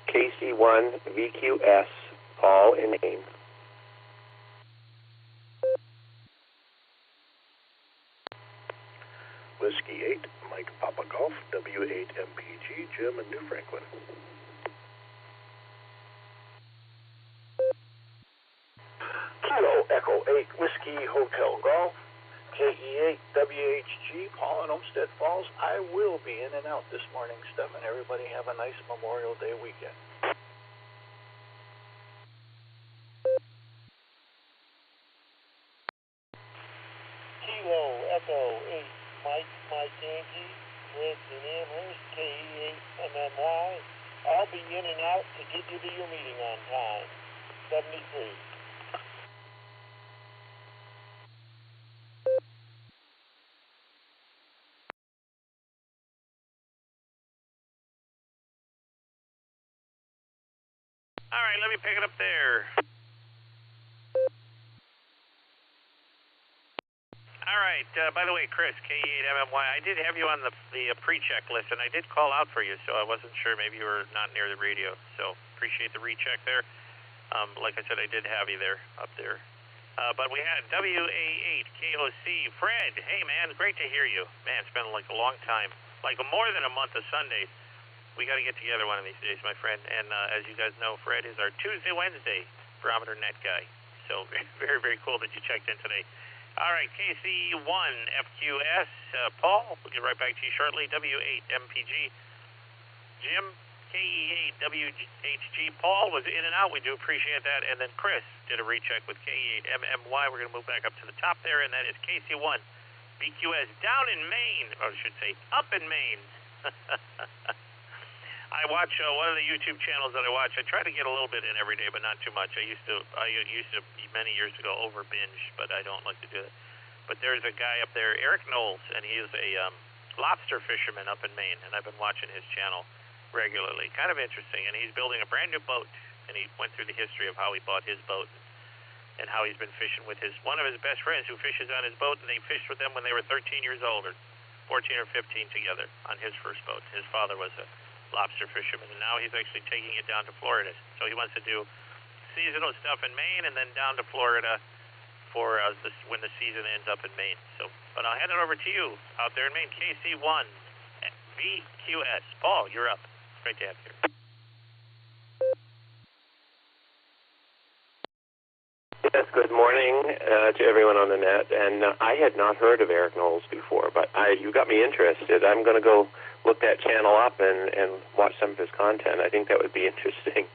KC1 VQS, Paul in name. Whiskey 8, Mike Papa Golf, W8 MPG, Jim in New Franklin. Kilo Echo 8, Whiskey Hotel Golf, KE8 WHG, Paul in Olmsted Falls. I will be in and out this morning, Stephan. Everybody have a nice Memorial Day weekend. Kilo Echo 8, Mike Yankee, Chris in Amherst, KE8 MMY. I'll be in and out to get you to your meeting on time. 73. All right, let me pick it up there. All right, by the way, Chris, KE8MMY, I did have you on the pre-check list, and I did call out for you, so I wasn't sure. Maybe you were not near the radio, so appreciate the recheck there. Like I said, I did have you there, up there. But we had WA8KOC, Fred. Hey, man, great to hear you. Man, it's been like a long time, like more than a month of Sundays. We got to get together one of these days, my friend. And as you guys know, Fred is our Tuesday, Wednesday Barometer Net guy. So very, very cool that you checked in today. All right, KC1 FQS, Paul, we'll get right back to you shortly. W8 MPG, Jim, KE8 WHG, Paul was in and out. We do appreciate that. And then Chris did a recheck with KE8 MMY. We're going to move back up to the top there, and that is KC1 BQS down in Maine, or I should say up in Maine. I watch one of the YouTube channels that I watch. I try to get a little bit in every day, but not too much. I used to many years ago over binge, but I don't like to do that. But there's a guy up there, Eric Knowles, and he is a lobster fisherman up in Maine, and I've been watching his channel regularly. Kind of interesting, and he's building a brand new boat, and he went through the history of how he bought his boat and how he's been fishing with one of his best friends who fishes on his boat, and they fished with them when they were 13 years old, or 14 or 15 together on his first boat. His father was a lobster fisherman, and now he's actually taking it down to Florida. So he wants to do seasonal stuff in Maine and then down to Florida for when the season ends up in Maine. So, but I'll hand it over to you out there in Maine, KC1 VQS. Paul, you're up. Great to have you here. Yes, good morning to everyone on the net. And I had not heard of Eric Knowles before, but you got me interested. I'm going to go look that channel up and watch some of his content. I think that would be interesting.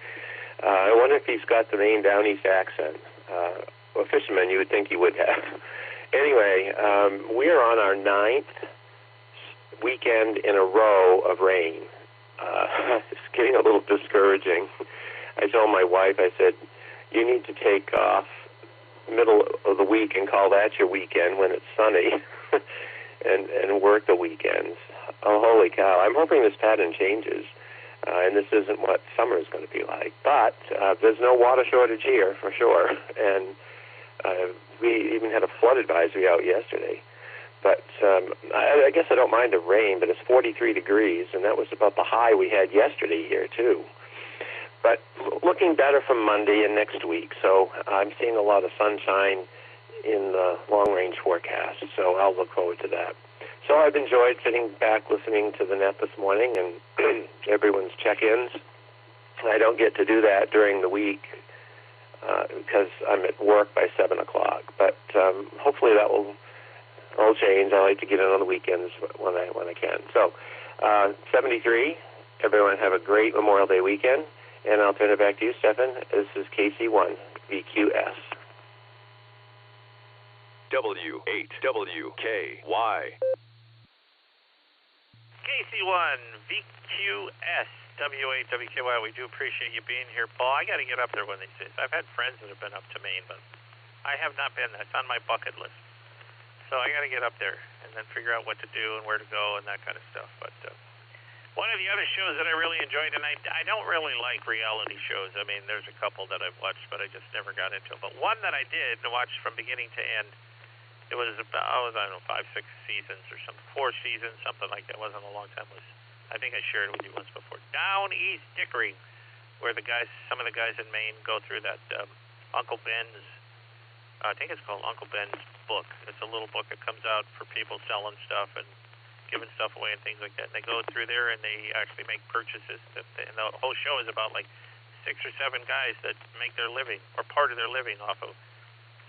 I wonder if he's got the Maine DownEast accent. A fisherman, you would think he would have. Anyway, we are on our 9th weekend in a row of rain. It's getting a little discouraging. I told my wife, I said, you need to take off middle of the week and call that your weekend when it's sunny and work the weekends. Oh, holy cow. I'm hoping this pattern changes, and this isn't what summer is going to be like. But there's no water shortage here, for sure. And we even had a flood advisory out yesterday. But I guess I don't mind the rain, but it's 43 degrees, and that was about the high we had yesterday here, too. But looking better for Monday and next week, so I'm seeing a lot of sunshine in the long-range forecast, so I'll look forward to that. So I've enjoyed sitting back listening to the net this morning and everyone's check-ins. I don't get to do that during the week because I'm at work by 7 o'clock. But hopefully that will change. I like to get in on the weekends when I can. So 73, everyone have a great Memorial Day weekend. And I'll turn it back to you, Stephan. This is KC1 VQS. W8WKY. KC1 VQS W8WKY. We do appreciate you being here, Paul. I got to get up there one of these days. I've had friends that have been up to Maine, but I have not been. That's on my bucket list. So I got to get up there and then figure out what to do and where to go and that kind of stuff. But one of the other shows that I really enjoyed, and I don't really like reality shows. I mean, there's a couple that I've watched, but I just never got into it. But one that I did watch from beginning to end, it was about, I don't know, 5, 6 seasons or something, 4 seasons, something like that. It wasn't a long time. I think I shared it with you once before. DownEast Microwave, where some of the guys in Maine go through that Uncle Ben's, I think it's called Uncle Ben's book. It's a little book that comes out for people selling stuff and giving stuff away and things like that. And they go through there and they actually make purchases. And the whole show is about like 6 or 7 guys that make their living or part of their living off of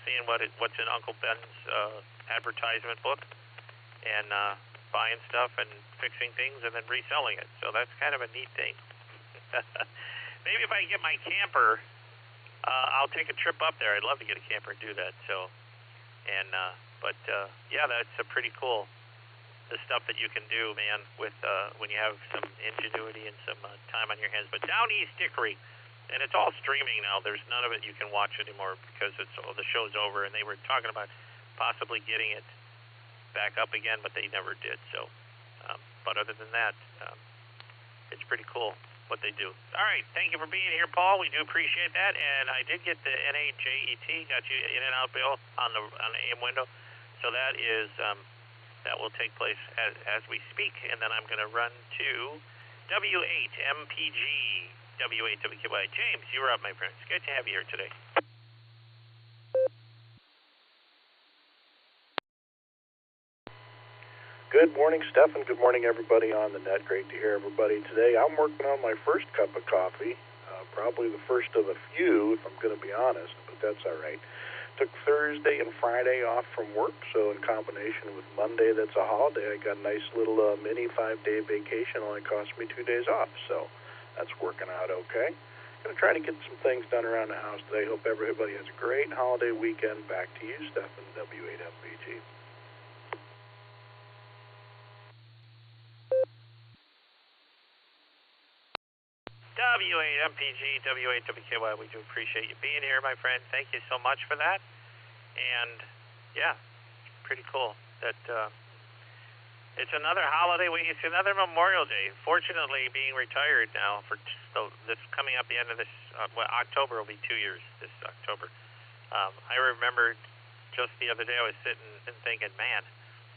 seeing what's in Uncle Ben's advertisement book and buying stuff and fixing things and then reselling it. So that's kind of a neat thing. Maybe if I get my camper, I'll take a trip up there. I'd love to get a camper and do that. So, and yeah, that's a pretty cool. The stuff that you can do, man, with when you have some ingenuity and some time on your hands. But DownEast Microwave, and it's all streaming now. There's none of it you can watch anymore because the show's over. And they were talking about possibly getting it back up again, but they never did. So, but other than that, it's pretty cool what they do. All right, thank you for being here, Paul. We do appreciate that. And I did get the NAJET, got you in and out bill on the AM window. So that is. That will take place as we speak, and then I'm going to run to W8MPG, W8WKY. James, you're up, my friend. It's good to have you here today. Good morning, Stephan. Good morning, everybody on the net. Great to hear everybody today. I'm working on my first cup of coffee, probably the first of a few, if I'm going to be honest, but that's all right. Took Thursday and Friday off from work, so in combination with Monday, that's a holiday, I got a nice little mini 5-day vacation. Only cost me 2 days off, so that's working out okay. Going to try to get some things done around the house today. Hope everybody has a great holiday weekend. Back to you, Stephan, W8MPG. W8MPG, W8WKY, we do appreciate you being here, my friend. Thank you so much for that. And, yeah, pretty cool that it's another holiday week. It's another Memorial Day. Fortunately, being retired now for this coming up the end of this, October will be 2 years this October. I remember just the other day I was sitting and thinking, man,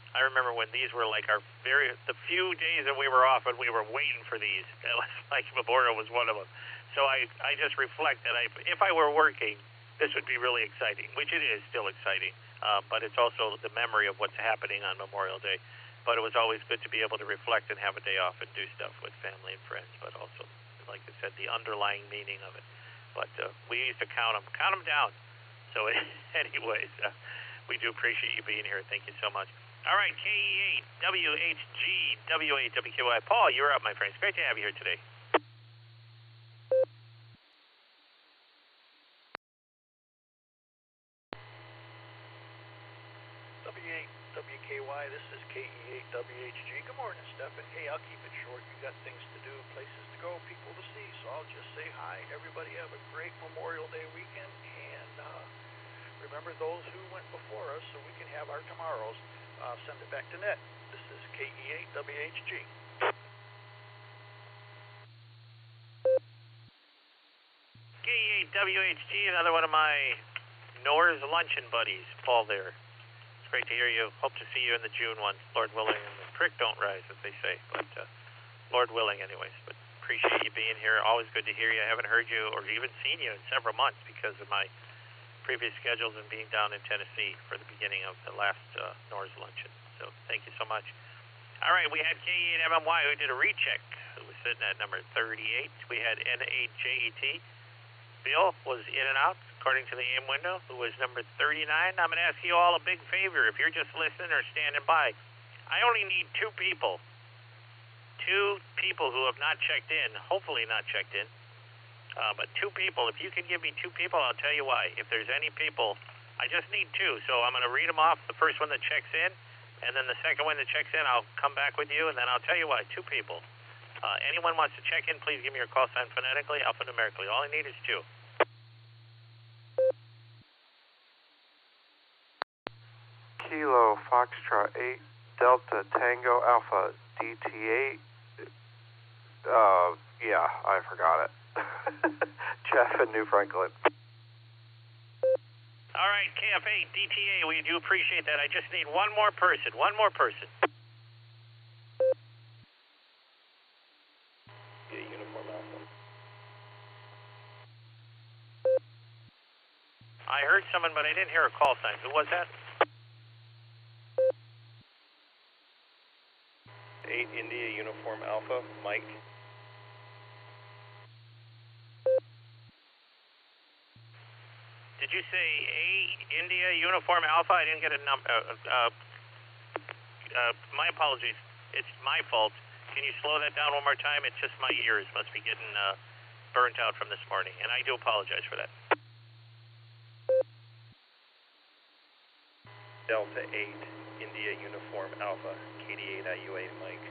I remember when these were like the few days that we were off and we were waiting for these. It was like Memorial was one of them. So I just reflect that if I were working, this would be really exciting, which it is still exciting. But it's also the memory of what's happening on Memorial Day. But it was always good to be able to reflect and have a day off and do stuff with family and friends. But also, like I said, the underlying meaning of it. But we used to count them down. So anyways, we do appreciate you being here. Thank you so much. All right, KE8, WHG, W8WKY. Paul, you're up, my friend. It's great to have you here today. W8WKY, this is KE8WHG. Good morning, Stephan. Hey, I'll keep it short. You got things to do, places to go, people to see, so I'll just say hi. Everybody have a great Memorial Day weekend, and remember those who went before us so we can have our tomorrows. Send it back to net. This is KE8WHG. KE8WHG, another one of my Nor's luncheon buddies, Paul there. It's great to hear you. Hope to see you in the June one, Lord willing. And the creek don't rise, as they say, but Lord willing anyways. But appreciate you being here. Always good to hear you. I haven't heard you or even seen you in several months because of my previous schedules and being down in Tennessee for the beginning of the last Nor's luncheon. So thank you so much. All right, we had K8MMY who did a recheck, who was sitting at number 38. We had N8JET. Bill was in and out, according to the aim window, who was number 39. I'm going to ask you all a big favor. If you're just listening or standing by, I only need 2 people. 2 people who have not checked in, hopefully not checked in. But 2 people. If you can give me 2 people, I'll tell you why. If there's any people, I just need 2. So I'm going to read them off. The first one that checks in, and then the second one that checks in, I'll come back with you, and then I'll tell you why. 2 people. Anyone wants to check in, please give me your call sign phonetically, alphanumerically. All I need is 2. Kilo Foxtrot 8 Delta Tango Alpha DT8. Yeah, I forgot it. Jeff in New Franklin. All right, KF8 DTA, we do appreciate that. I just need one more person. One more person. Yeah, Uniform Alpha. I heard someone, but I didn't hear a call sign. Who was that? 8 India Uniform Alpha, Mike. Did you say A India Uniform Alpha? I didn't get a number. My apologies. It's my fault. Can you slow that down one more time? It's just my ears must be getting burnt out from this morning, and I do apologize for that. Delta 8 India Uniform Alpha, KD8 IUA, Mike.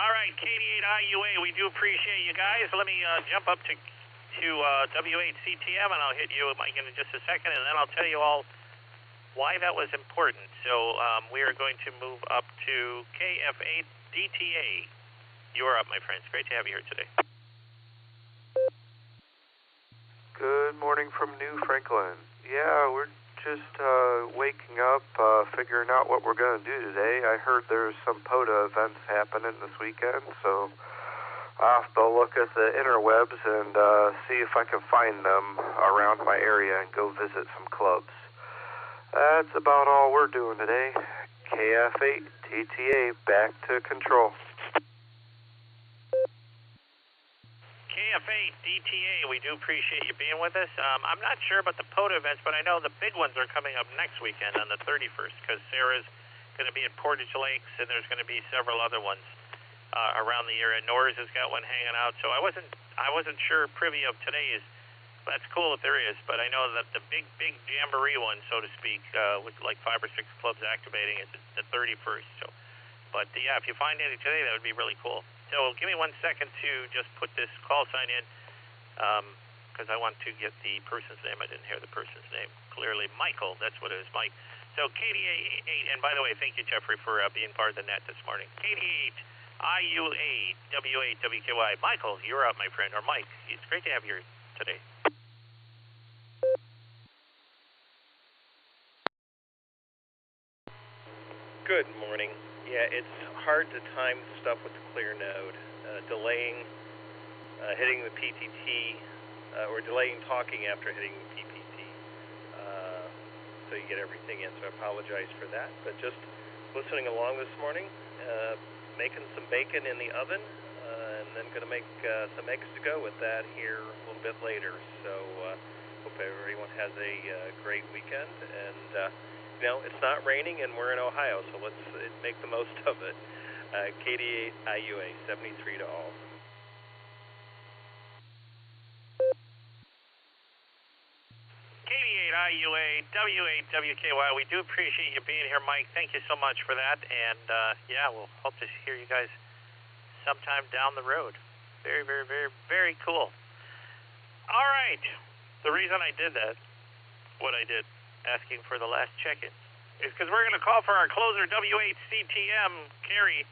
All right, KD8 IUA, we do appreciate you guys. Let me jump up to W8CTM, and I'll hit you, Mike, in just a second, and then I'll tell you all why that was important. So we are going to move up to KF8 DTA. You are up, my friends. Great to have you here today. Good morning from New Franklin. Yeah, we're just waking up, figuring out what we're going to do today. I heard there's some POTA events happening this weekend, so I'll have to look at the interwebs and see if I can find them around my area and go visit some clubs. That's about all we're doing today. KF8 TTA, back to control. KF8 DTA, we do appreciate you being with us. I'm not sure about the POTA events, but I know the big ones are coming up next weekend on the 31st, because Sarah's going to be at Portage Lakes, and there's going to be several other ones around the area. Norris has got one hanging out, so I wasn't sure privy of today's. That's cool if there is, but I know that the big jamboree one, so to speak, with like 5 or 6 clubs activating, is the 31st. So, but yeah, if you find any today, that would be really cool. So give me 1 second to just put this call sign in, because I want to get the person's name. I didn't hear the person's name clearly. Michael, that's what it is, Mike. So KD8, and by the way, thank you, Jeffrey, for being part of the net this morning. KD8, IUA, W8, WKY. Michael, you're up, my friend, or Mike. It's great to have you here today. Good morning. Yeah, it's hard to time stuff with the clear node. Delaying hitting the PTT, or delaying talking after hitting the PPT, so you get everything in. So I apologize for that. But just listening along this morning, making some bacon in the oven, and then going to make some eggs to go with that here a little bit later. So hope everyone has a great weekend. And you know, it's not raining, and we're in Ohio, so let's make the most of it. KD8 IUA, 73 to all. KD8 IUA, W8 WKY, we do appreciate you being here, Mike. Thank you so much for that, and yeah, we'll hope to hear you guys sometime down the road. Very, very, very, very cool. All right, the reason I did that, what I did, asking for the last check-in, is because we're going to call for our closer, W8CTM, Kerry.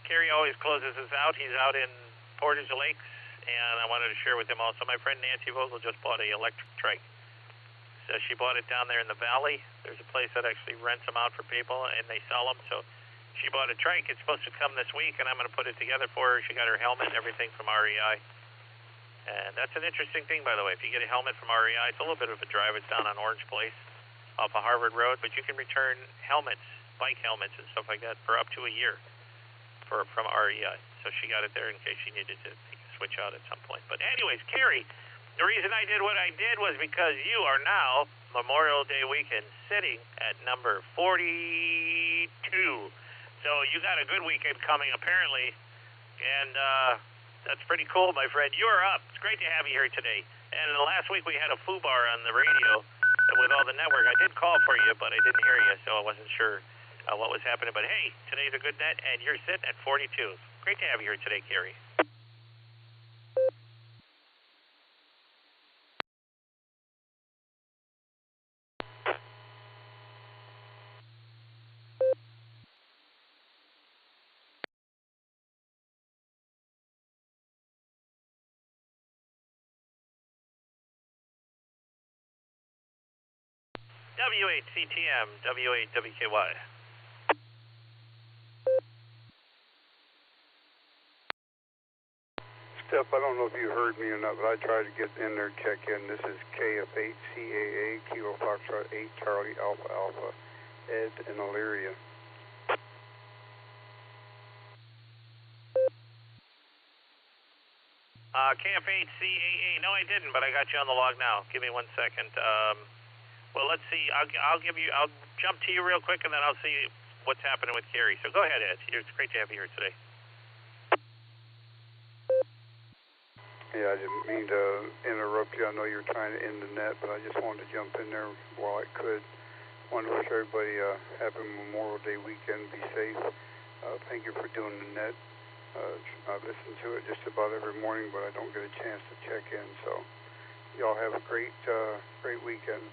Kerry always closes us out. He's out in Portage Lakes, and I wanted to share with him also. My friend Nancy Vogel just bought an electric trike. So she bought it down there in the valley. There's a place that actually rents them out for people, and they sell them. So she bought a trike. It's supposed to come this week, and I'm going to put it together for her. She got her helmet and everything from REI. And that's an interesting thing, by the way. If you get a helmet from REI, it's a little bit of a drive. It's down on Orange Place. off of Harvard Road, but you can return helmets, bike helmets and stuff like that for up to a year from REI. So she got it there in case she needed to switch out at some point. But anyways, Carrie, the reason I did what I did was because you are now, Memorial Day weekend, sitting at number 42. So you got a good weekend coming, apparently, and that's pretty cool, my friend. You're up. It's great to have you here today. And last week we had a FUBAR on the radio with all the network. I did call for you, but I didn't hear you, so I wasn't sure what was happening. But hey, today's a good net, and you're sitting at 42. Great to have you here today, Carrie. W8CTM, W8WKY. Steph, I don't know if you heard me or not, but I tried to get in there, check in. This is KF8CAA, Kilo Foxtrot 8, Charlie Alpha Alpha, Ed in Elyria. KF8CAA. No, I didn't, but I got you on the log now. Give me 1 second. Well, let's see. I'll jump to you real quick, and then I'll see what's happening with Carrie. So go ahead, Ed. It's great to have you here today. Yeah, I didn't mean to interrupt you. I know you were trying to end the net, but I just wanted to jump in there while I could. Wanted to wish everybody a happy Memorial Day weekend. Be safe. Thank you for doing the net. I listen to it just about every morning, but I don't get a chance to check in. So y'all have a great weekend.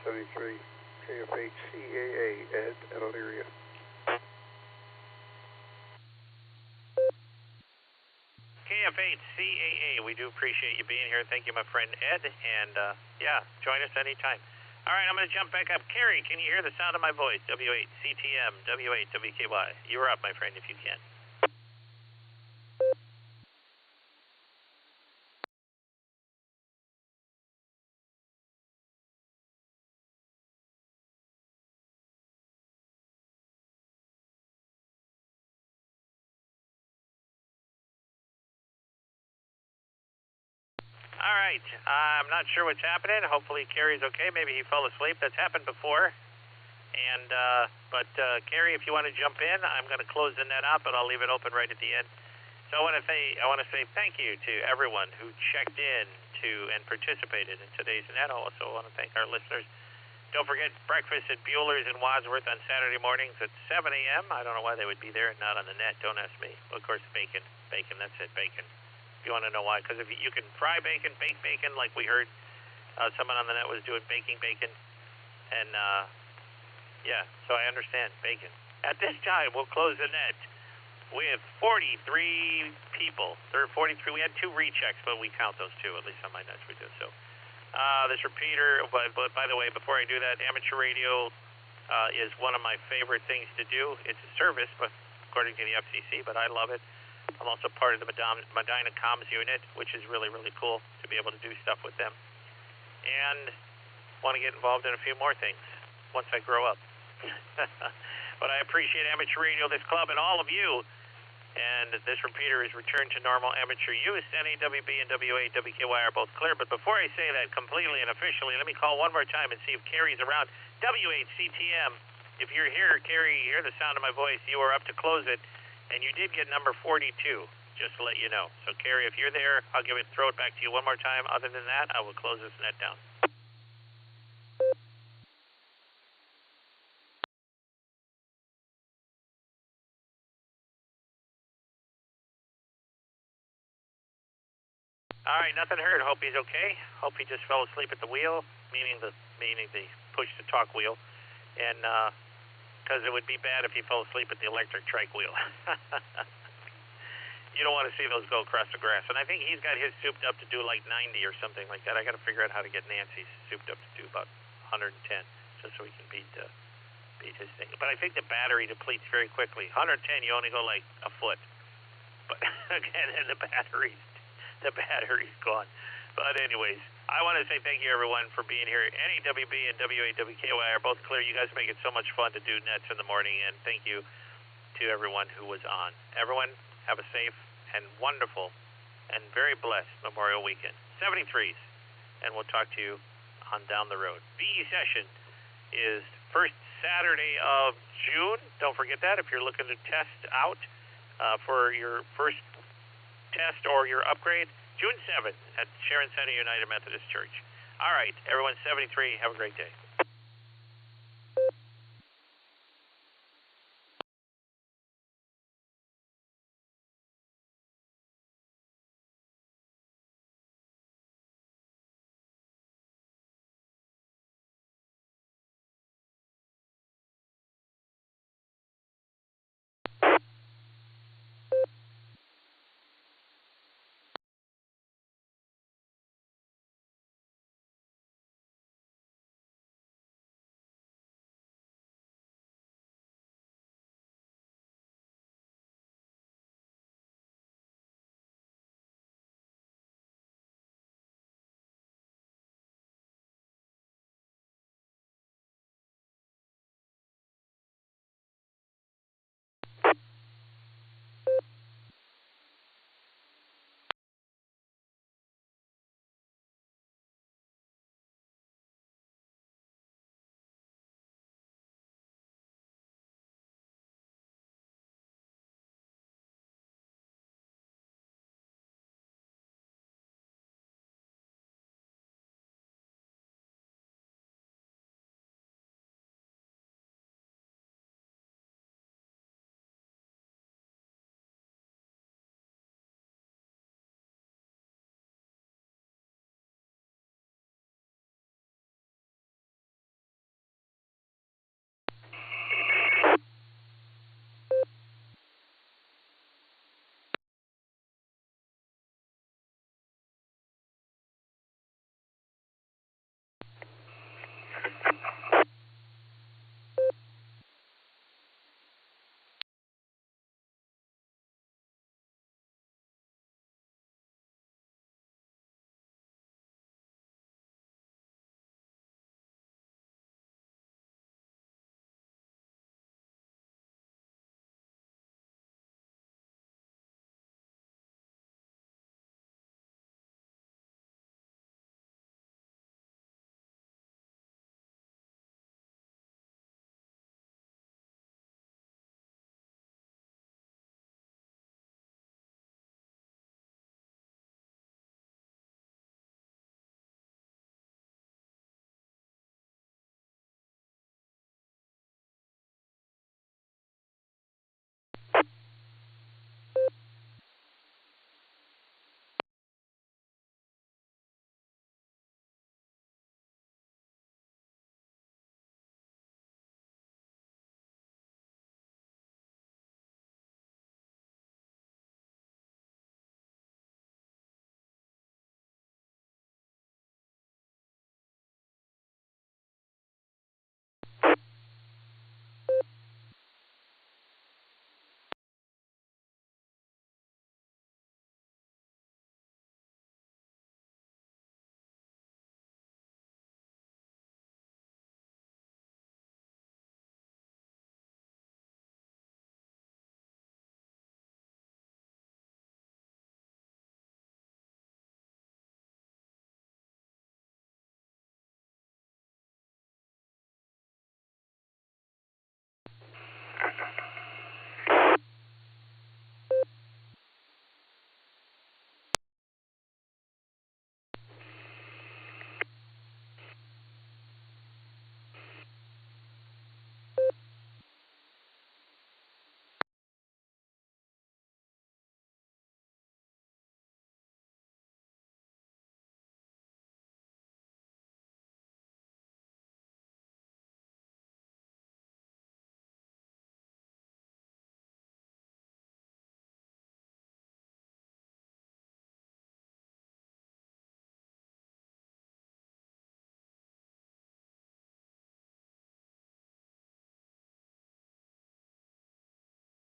73 KF8CAA, Ed at Elyria. KF8CAA, we do appreciate you being here. Thank you, my friend Ed, and yeah, join us anytime. All right, I'm going to jump back up. Carrie, can you hear the sound of my voice? W8CTM, W8WKY. You're up, my friend, if you can. All right, I'm not sure what's happening. Hopefully Carrie's okay. Maybe he fell asleep. That's happened before. And but Carrie, if you want to jump in, I'm going to close the net up, but I'll leave it open right at the end. So I want to say thank you to everyone who checked in and participated in today's net. I also want to thank our listeners. Don't forget breakfast at Bueller's in Wadsworth on Saturday mornings at 7 a.m. I don't know why they would be there and not on the net. Don't ask me. Well, of course, bacon. That's it, bacon. If you want to know why, because if you can fry bacon, bake bacon, like we heard someone on the net was doing baking bacon, and yeah, so I understand bacon. At this time, we'll close the net with 43 people. There are 43. We had 2 rechecks, but we count those 2. At least on my nets we do. So this repeater. But by the way, before I do that, amateur radio is one of my favorite things to do. It's a service, but according to the FCC, but I love it. I'm also part of the Medina Comms unit, which is really, really cool to be able to do stuff with them. And want to get involved in a few more things once I grow up. But I appreciate amateur radio, this club, and all of you. And this repeater is returned to normal amateur use. NAWB and W8WKY are both clear. But before I say that completely and officially, let me call one more time and see if Carrie's around. W8CTM, if you're here, Carrie, you hear the sound of my voice. You are up to close it. And you did get number 42, just to let you know. So, Carrie, if you're there, I'll throw it back to you one more time. Other than that, I will close this net down. All right, nothing heard. Hope he's okay. Hope he just fell asleep at the wheel, meaning the push-to-talk wheel. And because it would be bad if he fell asleep at the electric trike wheel. You don't want to see those go across the grass. And I think he's got his souped up to do like 90 or something like that. I got to figure out how to get Nancy's souped up to do about 110, just so we can beat his thing. But I think the battery depletes very quickly. 110, you only go like a foot. But again, and the battery's gone. But anyways, I want to say thank you, everyone, for being here. NEWB and WAWKY are both clear. You guys make it so much fun to do nets in the morning, and thank you to everyone who was on. Everyone, have a safe and wonderful and very blessed Memorial Weekend. 73s, and we'll talk to you on down the road. VE session is first Saturday of June. Don't forget that if you're looking to test out for your first test or your upgrade. June 7th at Sharon Center United Methodist Church. All right, everyone, 73. Have a great day.